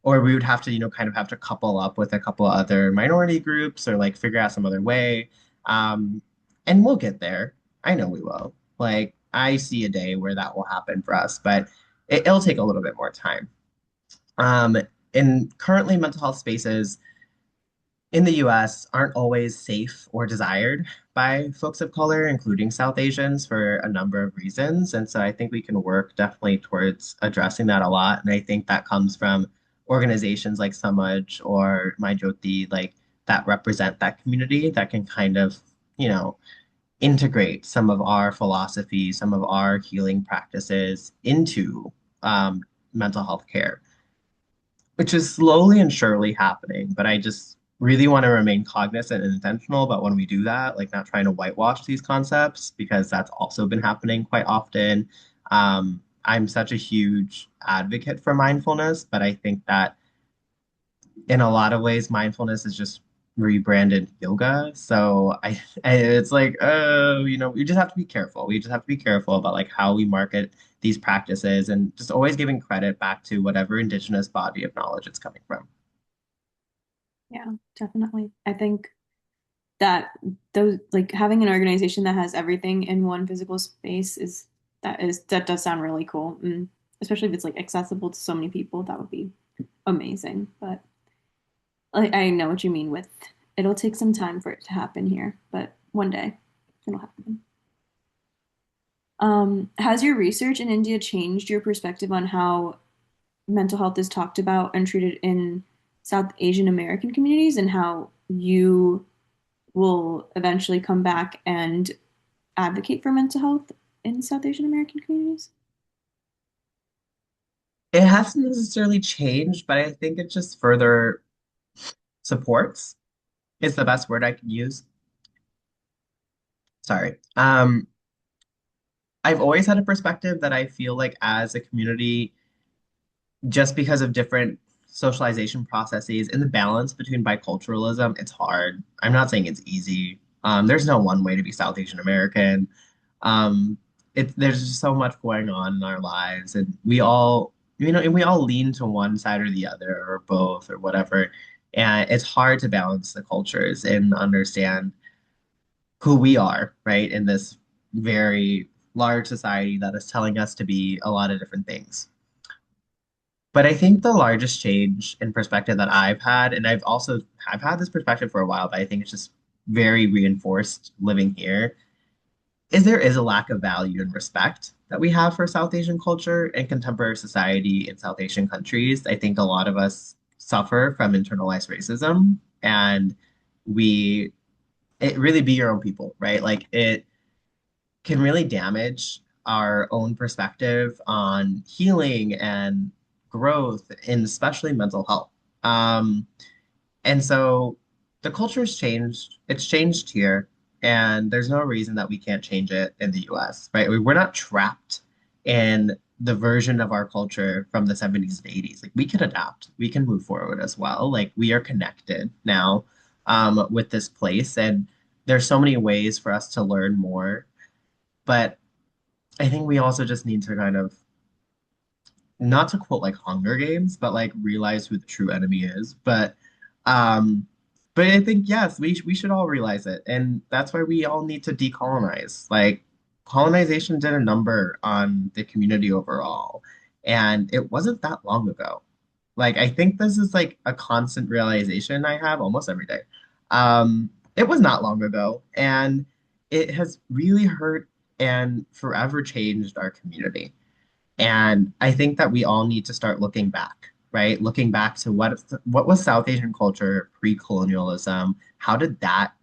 or we would have to, kind of have to couple up with a couple other minority groups or like figure out some other way. Um, and we'll get there. I know we will. Like I see a day where that will happen for us, but it'll take a little bit more time. Um, in currently mental health spaces, in the US aren't always safe or desired by folks of color, including South Asians, for a number of reasons. And so I think we can work definitely towards addressing that a lot. And I think that comes from organizations like Samaj or MyJyoti, like that represent that community that can kind of, you know, integrate some of our philosophy, some of our healing practices into mental health care, which is slowly and surely happening. But I just really want to remain cognizant and intentional about when we do that, like not trying to whitewash these concepts because that's also been happening quite often. I'm such a huge advocate for mindfulness, but I think that in a lot of ways, mindfulness is just rebranded yoga. So it's like, oh, we just have to be careful. We just have to be careful about like how we market these practices and just always giving credit back to whatever indigenous body of knowledge it's coming from. Yeah, definitely. I think that those like having an organization that has everything in one physical space that does sound really cool. And especially if it's like accessible to so many people, that would be amazing. But like I know what you mean with it'll take some time for it to happen here, but one day it'll happen. Has your research in India changed your perspective on how mental health is talked about and treated in South Asian American communities and how you will eventually come back and advocate for mental health in South Asian American communities? It hasn't necessarily changed, but I think it just further supports is the best word I can use. Sorry. I've always had a perspective that I feel like as a community, just because of different socialization processes and the balance between biculturalism, it's hard. I'm not saying it's easy. There's no one way to be South Asian American. Um, there's just so much going on in our lives, and and we all lean to one side or the other, or both, or whatever. And it's hard to balance the cultures and understand who we are, right, in this very large society that is telling us to be a lot of different things. But I think the largest change in perspective that I've had, and I've had this perspective for a while, but I think it's just very reinforced living here, is there is a lack of value and respect that we have for South Asian culture and contemporary society in South Asian countries. I think a lot of us suffer from internalized racism and we it really be your own people, right? Like it can really damage our own perspective on healing and growth, and especially mental health. Um, and so the culture's changed. It's changed here, and there's no reason that we can't change it in the US, right? We're not trapped in the version of our culture from the 70s and 80s. Like we can adapt, we can move forward as well. Like we are connected now with this place, and there's so many ways for us to learn more. But I think we also just need to kind of not to quote like Hunger Games, but like realize who the true enemy is. Um but I think yes, we should all realize it. And that's why we all need to decolonize. Like colonization did a number on the community overall. And it wasn't that long ago. Like I think this is like a constant realization I have almost every day. It was not long ago, and it has really hurt and forever changed our community. And I think that we all need to start looking back, right? Looking back to what was South Asian culture pre-colonialism? How did that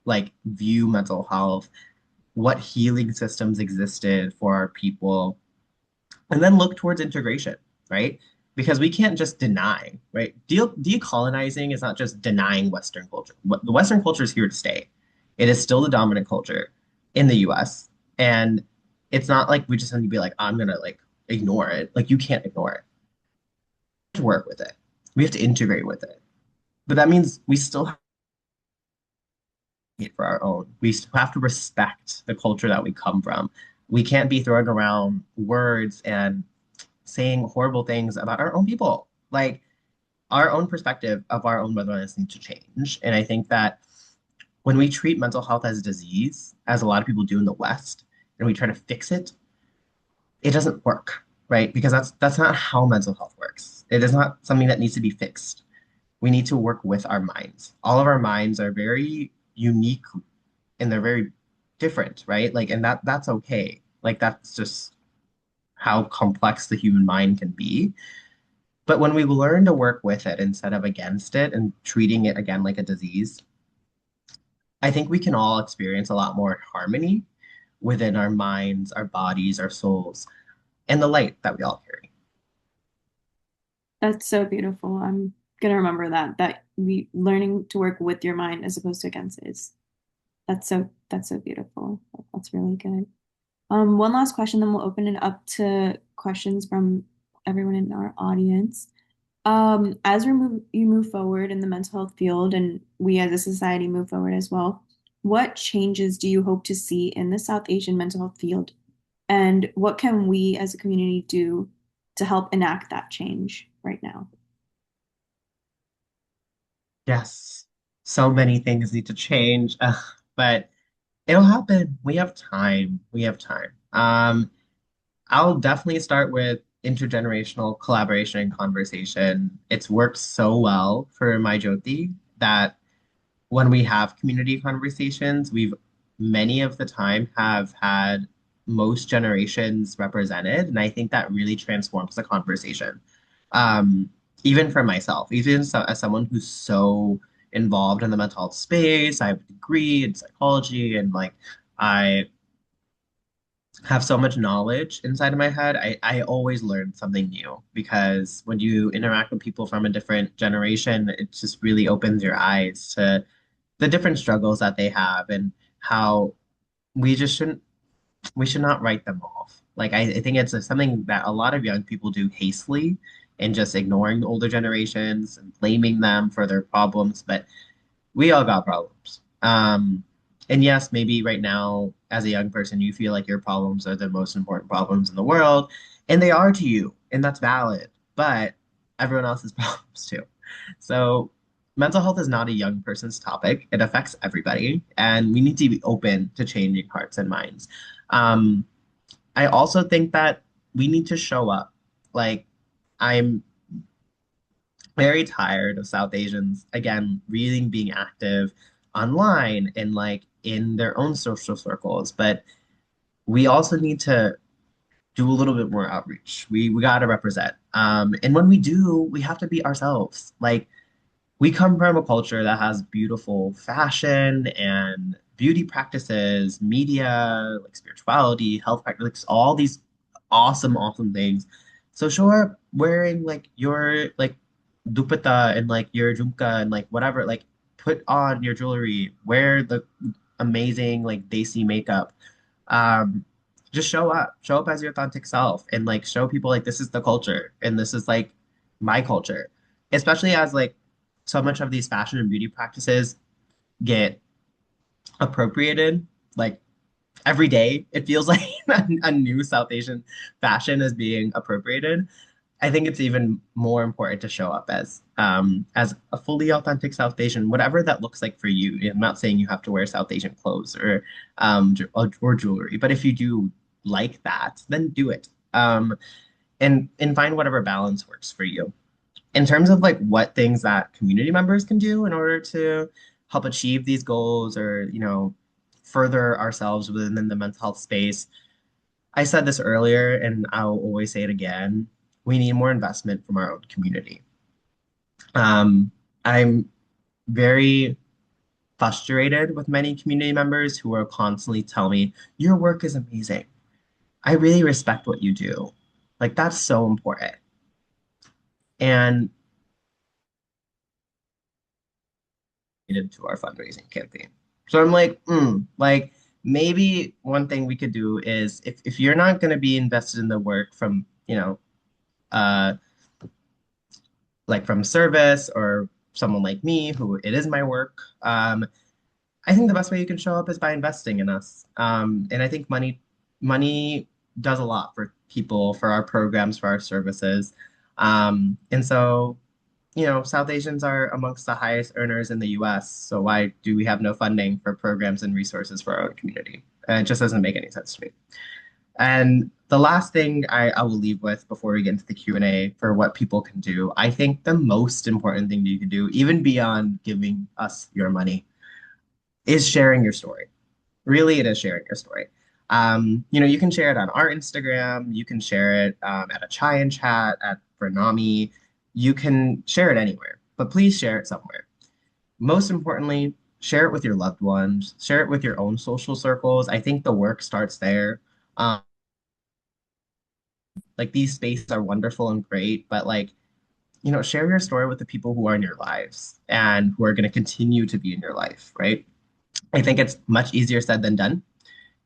like view mental health? What healing systems existed for our people? And then look towards integration, right? Because we can't just deny, right? Decolonizing is not just denying Western culture. The Western culture is here to stay. It is still the dominant culture in the US. And it's not like we just have to be like, I'm gonna like ignore it. Like you can't ignore it. We have to work with it. We have to integrate with it. But that means we still have to it for our own. We still have to respect the culture that we come from. We can't be throwing around words and saying horrible things about our own people. Like our own perspective of our own wellness needs to change. And I think that when we treat mental health as a disease, as a lot of people do in the West, and we try to fix it, it doesn't work, right? Because that's not how mental health works. It is not something that needs to be fixed. we need to work with our minds. All of our minds are very unique and they're very different, right? Like, and that's okay. Like, that's just how complex the human mind can be. But when we learn to work with it instead of against it and treating it again like a disease, I think we can all experience a lot more harmony within our minds, our bodies, our souls, and the light that we all carry. That's so beautiful. I'm gonna remember that we learning to work with your mind as opposed to against it is that's so beautiful. That's really good. One last question, then we'll open it up to questions from everyone in our audience. As you move forward in the mental health field and we as a society move forward as well, what changes do you hope to see in the South Asian mental health field? And what can we as a community do to help enact that change right now? Yes, so many things need to change, but it'll happen. We have time. We have time. I'll definitely start with intergenerational collaboration and conversation. It's worked so well for MyJyoti that when we have community conversations, we've many of the time have had most generations represented, and I think that really transforms the conversation. Um, Even for myself, even so, as someone who's so involved in the mental health space, I have a degree in psychology, and like I have so much knowledge inside of my head. I always learn something new because when you interact with people from a different generation, it just really opens your eyes to the different struggles that they have and how we just shouldn't we should not write them off. Like I think it's something that a lot of young people do hastily and just ignoring the older generations and blaming them for their problems, but we all got problems. And yes, maybe right now, as a young person, you feel like your problems are the most important problems in the world, and they are to you, and that's valid. But everyone else has problems too. So, mental health is not a young person's topic. It affects everybody, and we need to be open to changing hearts and minds. Um, I also think that we need to show up. Like, I'm very tired of South Asians, again, really being active online and like in their own social circles. But we also need to do a little bit more outreach. We got to represent. And when we do, we have to be ourselves. Like we come from a culture that has beautiful fashion and beauty practices, media, like spirituality, health practices, all these awesome, awesome things. So sure, wearing like your like dupatta and like your jhumka and like whatever, like put on your jewelry, wear the amazing like desi makeup. Um, just show up as your authentic self and like show people like this is the culture and this is like my culture, especially as like so much of these fashion and beauty practices get appropriated like every day. It feels like a new South Asian fashion is being appropriated. I think it's even more important to show up as a fully authentic South Asian, whatever that looks like for you. I'm not saying you have to wear South Asian clothes or jewelry, but if you do like that, then do it. And find whatever balance works for you in terms of like what things that community members can do in order to help achieve these goals or further ourselves within the mental health space. I said this earlier and I'll always say it again. We need more investment from our own community. I'm very frustrated with many community members who are constantly telling me your work is amazing. I really respect what you do. Like that's so important. And into our fundraising campaign. So I'm like, like maybe one thing we could do is if you're not going to be invested in the work from, uh, like from service or someone like me who it is my work, I think the best way you can show up is by investing in us. And I think money does a lot for people, for our programs, for our services. And so South Asians are amongst the highest earners in the US. So why do we have no funding for programs and resources for our own community? It just doesn't make any sense to me. And the last thing I will leave with before we get into the Q&A for what people can do, I think the most important thing that you can do, even beyond giving us your money, is sharing your story. Really, it is sharing your story. You can share it on our Instagram, you can share it at a chai and chat, at Vernami, you can share it anywhere, but please share it somewhere. Most importantly, share it with your loved ones, share it with your own social circles. I think the work starts there. Um, like these spaces are wonderful and great, but share your story with the people who are in your lives and who are going to continue to be in your life, right? I think it's much easier said than done.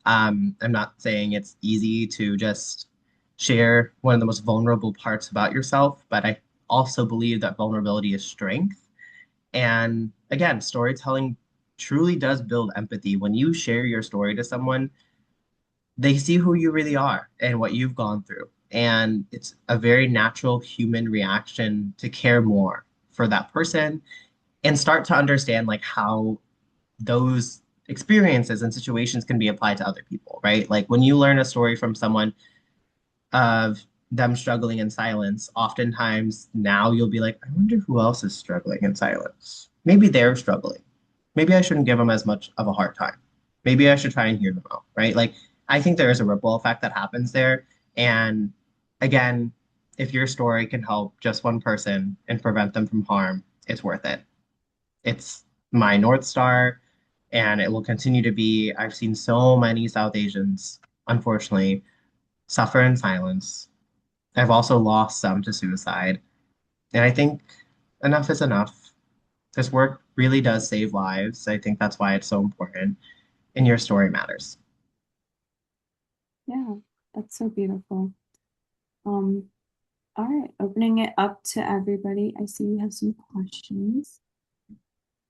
I'm not saying it's easy to just share one of the most vulnerable parts about yourself, but I also believe that vulnerability is strength. And again, storytelling truly does build empathy. When you share your story to someone, they see who you really are and what you've gone through. And it's a very natural human reaction to care more for that person and start to understand like how those experiences and situations can be applied to other people, right? Like when you learn a story from someone of them struggling in silence, oftentimes now you'll be like, I wonder who else is struggling in silence. Maybe they're struggling. Maybe I shouldn't give them as much of a hard time. Maybe I should try and hear them out, right? Like, I think there is a ripple effect that happens there. And again, if your story can help just one person and prevent them from harm, it's worth it. It's my North Star, and it will continue to be. I've seen so many South Asians, unfortunately, suffer in silence. I've also lost some to suicide. And I think enough is enough. This work really does save lives. I think that's why it's so important. And your story matters. Yeah, that's so beautiful. Um, all right, opening it up to everybody. I see we have some questions.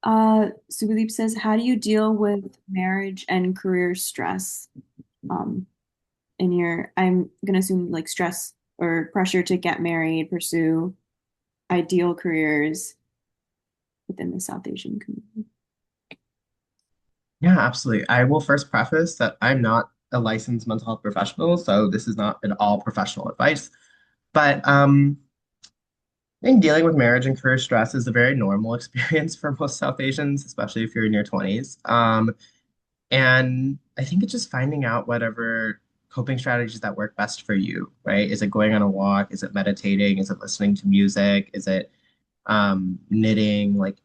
Suleep says, how do you deal with marriage and career stress? Um, I'm gonna assume like stress or pressure to get married, pursue ideal careers within the South Asian community. Yeah, absolutely. I will first preface that I'm not a licensed mental health professional, so this is not at all professional advice. But I think dealing with marriage and career stress is a very normal experience for most South Asians, especially if you're in your 20s. And I think it's just finding out whatever coping strategies that work best for you, right? Is it going on a walk? Is it meditating? Is it listening to music? Is it knitting? Like,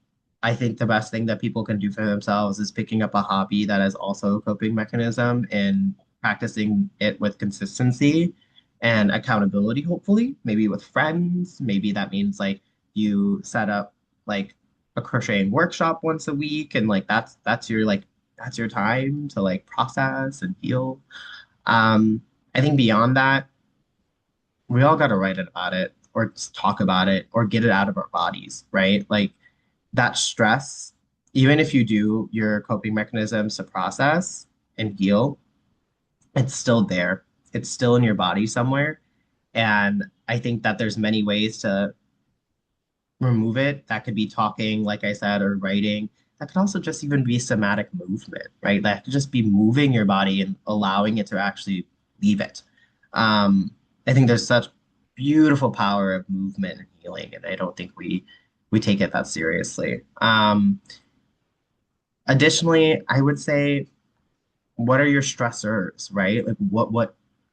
I think the best thing that people can do for themselves is picking up a hobby that is also a coping mechanism and practicing it with consistency and accountability, hopefully, maybe with friends. Maybe that means like you set up like a crocheting workshop once a week and like that's your time to like process and heal. Um, I think beyond that, we all got to write it about it or just talk about it or get it out of our bodies, right? Like that stress, even if you do your coping mechanisms to process and heal, it's still there. It's still in your body somewhere. And I think that there's many ways to remove it. That could be talking, like I said, or writing. That could also just even be somatic movement, right? That could just be moving your body and allowing it to actually leave it. Um, I think there's such beautiful power of movement and healing, and I don't think we take it that seriously. Additionally, I would say, what are your stressors, right? Like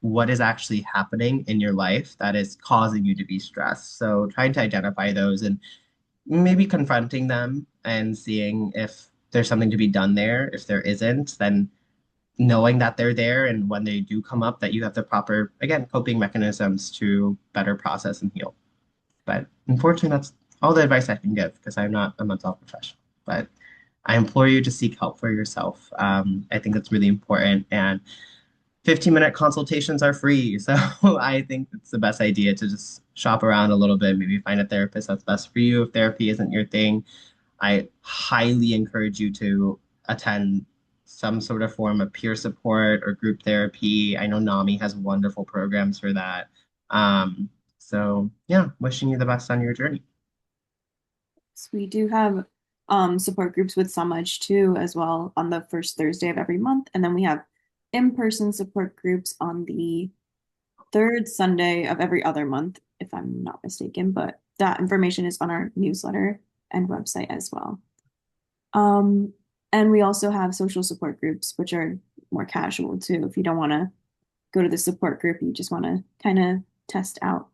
what is actually happening in your life that is causing you to be stressed? So trying to identify those and maybe confronting them and seeing if there's something to be done there. If there isn't, then knowing that they're there and when they do come up, that you have the proper, again, coping mechanisms to better process and heal. But unfortunately, that's all the advice I can give because I'm not a mental health professional. But I implore you to seek help for yourself. I think that's really important. And 15-minute consultations are free. So I think it's the best idea to just shop around a little bit, maybe find a therapist that's best for you. If therapy isn't your thing, I highly encourage you to attend some sort of form of peer support or group therapy. I know NAMI has wonderful programs for that. Um, so yeah, wishing you the best on your journey. So we do have support groups with Samaj too as well on the first Thursday of every month. And then we have in-person support groups on the third Sunday of every other month, if I'm not mistaken, but that information is on our newsletter and website as well. Um, and we also have social support groups, which are more casual too. If you don't want to go to the support group, you just want to kind of test out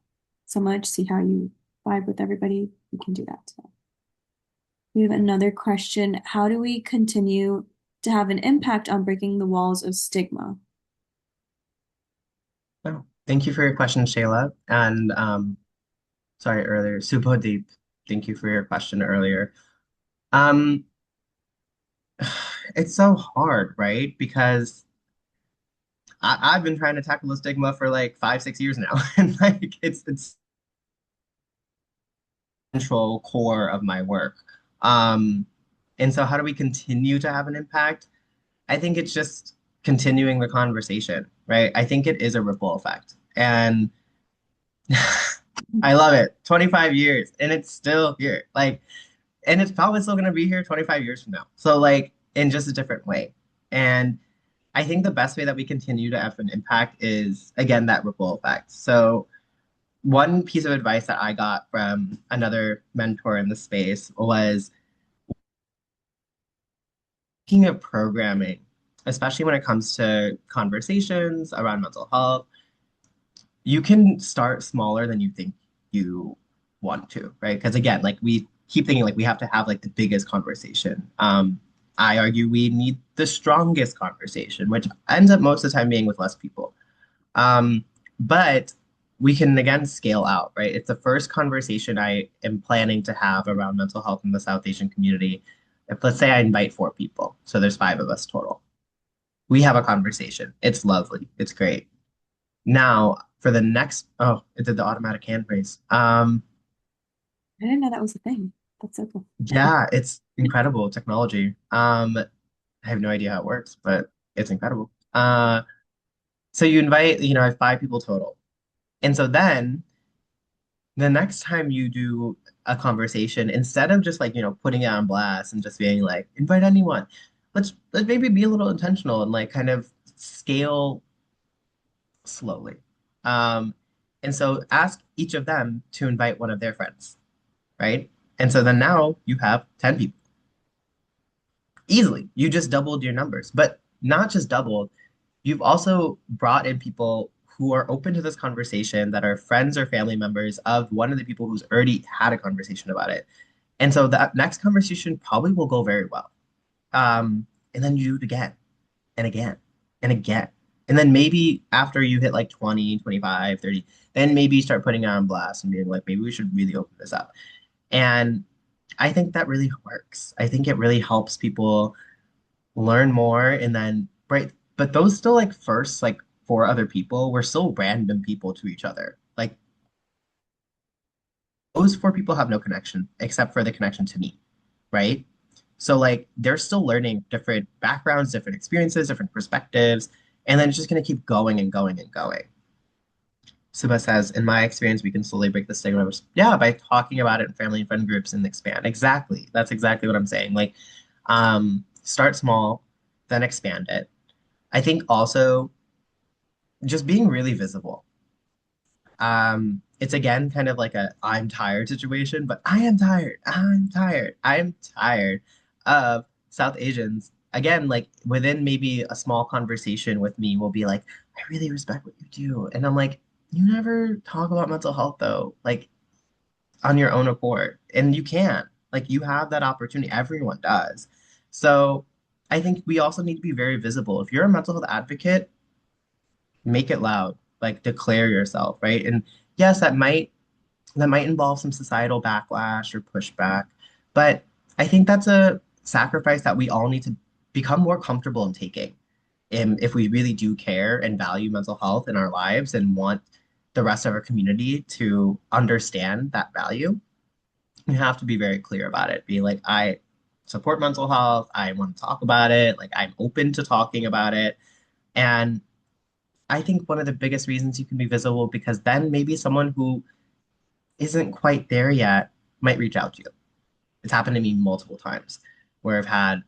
so much, see how you vibe with everybody, you can do that too. We have another question. How do we continue to have an impact on breaking the walls of stigma? Oh, thank you for your question, Shayla. And sorry earlier, Subhadeep. Thank you for your question earlier. Um, it's so hard, right? Because I've been trying to tackle the stigma for like 5, 6 years now, and like it's central core of my work. Um, and so how do we continue to have an impact? I think it's just continuing the conversation, right? I think it is a ripple effect. And I love it. 25 years and it's still here. Like, and it's probably still going to be here 25 years from now. So, like, in just a different way. And I think the best way that we continue to have an impact is, again, that ripple effect. So, one piece of advice that I got from another mentor in the space was looking at programming, especially when it comes to conversations around mental health. You can start smaller than you think you want to, right? Because again, like we keep thinking like we have to have like the biggest conversation. I argue we need the strongest conversation, which ends up most of the time being with less people. But we can again scale out, right? It's the first conversation I am planning to have around mental health in the South Asian community. If let's say I invite 4 people, so there's 5 of us total. We have a conversation. It's lovely. It's great. Now, for the next, oh, it did the automatic hand raise. I didn't know that was a thing. That's so cool. Yeah, it's incredible technology. I have no idea how it works, but it's incredible. So you invite, I have 5 people total. And so then the next time you do a conversation, instead of just like, putting it on blast and just being like, invite anyone, let's maybe be a little intentional and like kind of scale slowly. Um, and so ask each of them to invite one of their friends, right? And so then now you have 10 people easily. You just doubled your numbers, but not just doubled, you've also brought in people who are open to this conversation that are friends or family members of one of the people who's already had a conversation about it. And so that next conversation probably will go very well. And then you do it again and again and again. And then maybe after you hit like 20, 25, 30, then maybe you start putting it on blast and being like, maybe we should really open this up. And I think that really works. I think it really helps people learn more and then right. But those still like first like 4 other people were still random people to each other. Like those 4 people have no connection except for the connection to me, right? So like they're still learning different backgrounds, different experiences, different perspectives, and then it's just gonna keep going and going and going. Suba says, in my experience, we can slowly break the stigma. Yeah, by talking about it in family and friend groups and expand. Exactly. That's exactly what I'm saying. Like, start small, then expand it. I think also just being really visible. It's again kind of like a I'm tired situation, but I am tired. I'm tired. I'm tired of South Asians. Again, like within maybe a small conversation with me will be like, I really respect what you do. And I'm like, you never talk about mental health though, like on your own accord. And you can. Like you have that opportunity. Everyone does. So I think we also need to be very visible. If you're a mental health advocate, make it loud, like declare yourself, right? And yes, that might involve some societal backlash or pushback, but I think that's a sacrifice that we all need to become more comfortable in taking. And if we really do care and value mental health in our lives and want the rest of our community to understand that value, we have to be very clear about it. Be like, I support mental health. I want to talk about it. Like, I'm open to talking about it. And I think one of the biggest reasons you can be visible because then maybe someone who isn't quite there yet might reach out to you. It's happened to me multiple times where I've had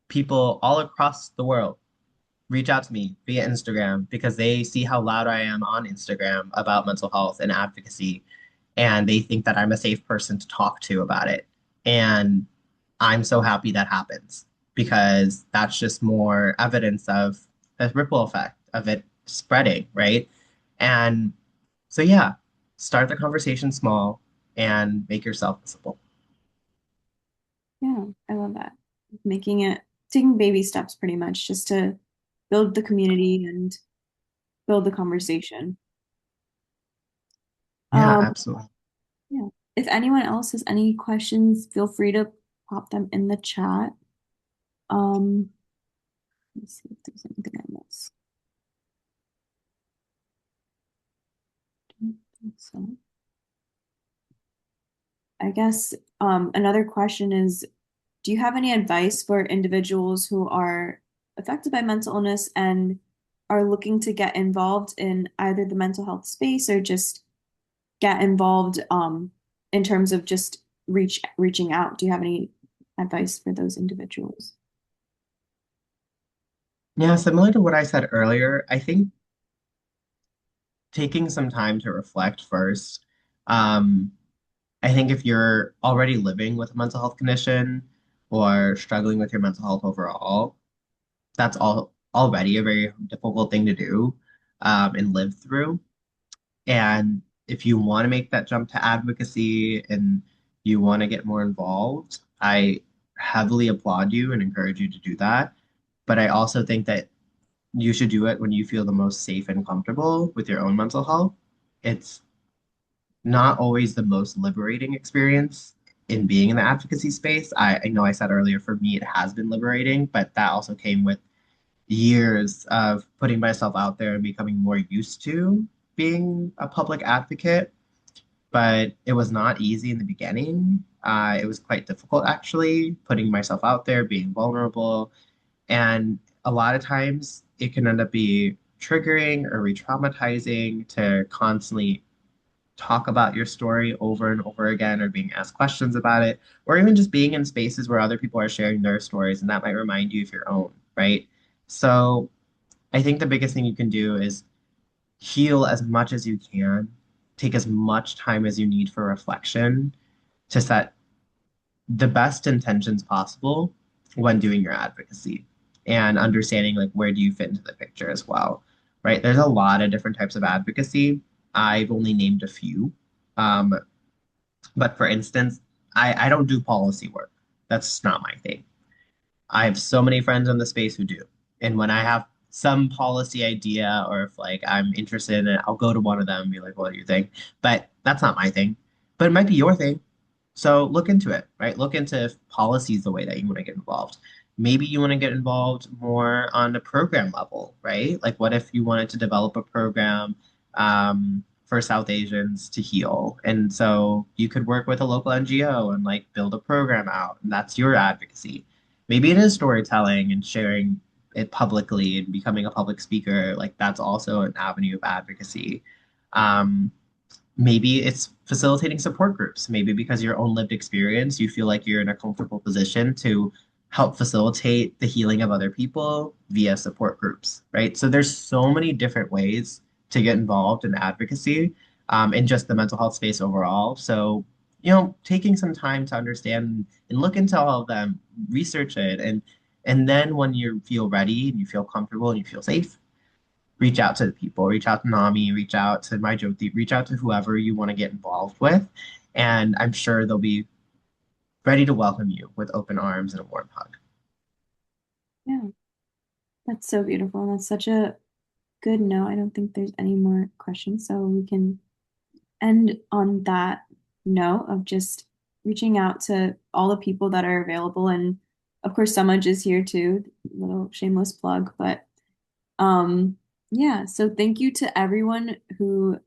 people all across the world reach out to me via Instagram because they see how loud I am on Instagram about mental health and advocacy, and they think that I'm a safe person to talk to about it. And I'm so happy that happens because that's just more evidence of a ripple effect of it spreading, right? And so, yeah, start the conversation small and make yourself visible. Yeah, I love that. Making it, taking baby steps pretty much just to build the community and build the conversation. Yeah, Um, absolutely. yeah. If anyone else has any questions, feel free to pop them in the chat. Um, let me see if there's anything I missed. Don't think so. I guess another question is, do you have any advice for individuals who are affected by mental illness and are looking to get involved in either the mental health space or just get involved in terms of just reaching out? Do you have any advice for those individuals? Yeah, similar to what I said earlier, I think taking some time to reflect first. Um, I think if you're already living with a mental health condition or struggling with your mental health overall, that's all already a very difficult thing to do and live through. And if you want to make that jump to advocacy and you want to get more involved, I heavily applaud you and encourage you to do that. But I also think that you should do it when you feel the most safe and comfortable with your own mental health. It's not always the most liberating experience in being in the advocacy space. I know I said earlier, for me, it has been liberating, but that also came with years of putting myself out there and becoming more used to being a public advocate. But it was not easy in the beginning. It was quite difficult, actually, putting myself out there, being vulnerable. And a lot of times it can end up being triggering or re-traumatizing to constantly talk about your story over and over again or being asked questions about it, or even just being in spaces where other people are sharing their stories and that might remind you of your own, right? So I think the biggest thing you can do is heal as much as you can, take as much time as you need for reflection to set the best intentions possible when doing your advocacy and understanding like where do you fit into the picture as well, right? There's a lot of different types of advocacy. I've only named a few. Um, but for instance, I don't do policy work. That's not my thing. I have so many friends in the space who do. And when I have some policy idea or if like I'm interested in it, I'll go to one of them and be like, what do you think? But that's not my thing. But it might be your thing. So look into it, right? Look into if policy is the way that you want to get involved. Maybe you want to get involved more on the program level, right? Like what if you wanted to develop a program for South Asians to heal? And so you could work with a local NGO and like build a program out, and that's your advocacy. Maybe it is storytelling and sharing it publicly and becoming a public speaker. Like that's also an avenue of advocacy. Um, Maybe it's facilitating support groups. Maybe because your own lived experience, you feel like you're in a comfortable position to help facilitate the healing of other people via support groups, right? So there's so many different ways to get involved in advocacy in just the mental health space overall. So, taking some time to understand and look into all of them, research it, and then when you feel ready and you feel comfortable and you feel safe, reach out to the people, reach out to Nami, reach out to MyJyoti, reach out to whoever you want to get involved with. And I'm sure they'll be ready to welcome you with open arms and a warm hug. Yeah, that's so beautiful. That's such a good note. I don't think there's any more questions, so we can end on that note of just reaching out to all the people that are available. And of course, Sumaj is here too, little shameless plug. But um, yeah, so thank you to everyone who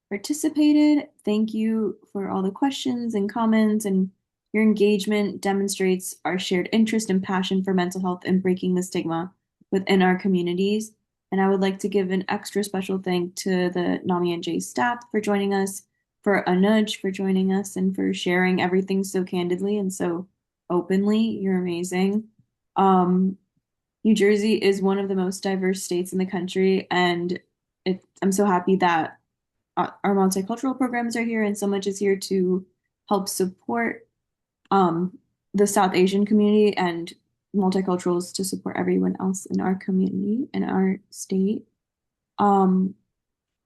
participated. Thank you for all the questions and comments, and your engagement demonstrates our shared interest and passion for mental health and breaking the stigma within our communities. And I would like to give an extra special thank to the Nami and Jay staff for joining us, for Anuj for joining us, and for sharing everything so candidly and so openly. You're amazing. Um, New Jersey is one of the most diverse states in the country, and I'm so happy that our multicultural programs are here and so much is here to help support um, the South Asian community and multiculturals to support everyone else in our community in our state. Um,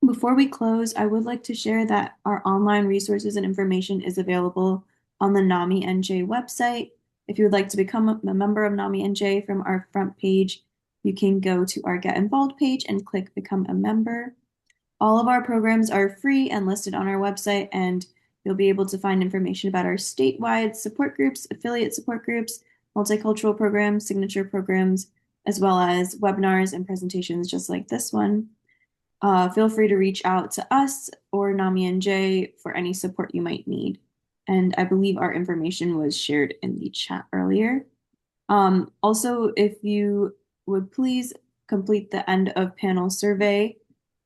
Before we close, I would like to share that our online resources and information is available on the NAMI NJ website. If you would like to become a member of NAMI NJ from our front page, you can go to our Get Involved page and click Become a Member. All of our programs are free and listed on our website, and you'll be able to find information about our statewide support groups, affiliate support groups, multicultural programs, signature programs, as well as webinars and presentations just like this one. Feel free to reach out to us or Nami and Jay for any support you might need. And I believe our information was shared in the chat earlier. Also, if you would please complete the end of panel survey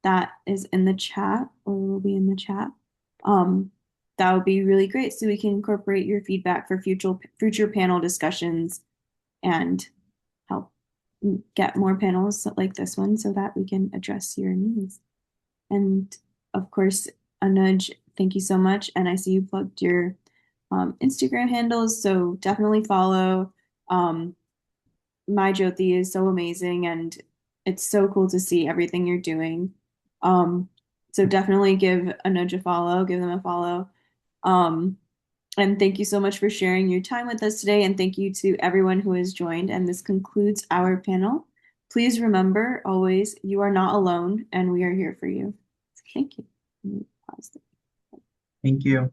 that is in the chat or will be in the chat. Um, that would be really great so we can incorporate your feedback for future panel discussions and help get more panels like this one so that we can address your needs. And of course, Anuj, thank you so much. And I see you plugged your Instagram handles, so definitely follow. MyJyoti is so amazing, and it's so cool to see everything you're doing. Um, so definitely give Anuj a follow, give them a follow. Um, and thank you so much for sharing your time with us today. And thank you to everyone who has joined. And this concludes our panel. Please remember always, you are not alone, and we are here for you. Thank you. Thank you.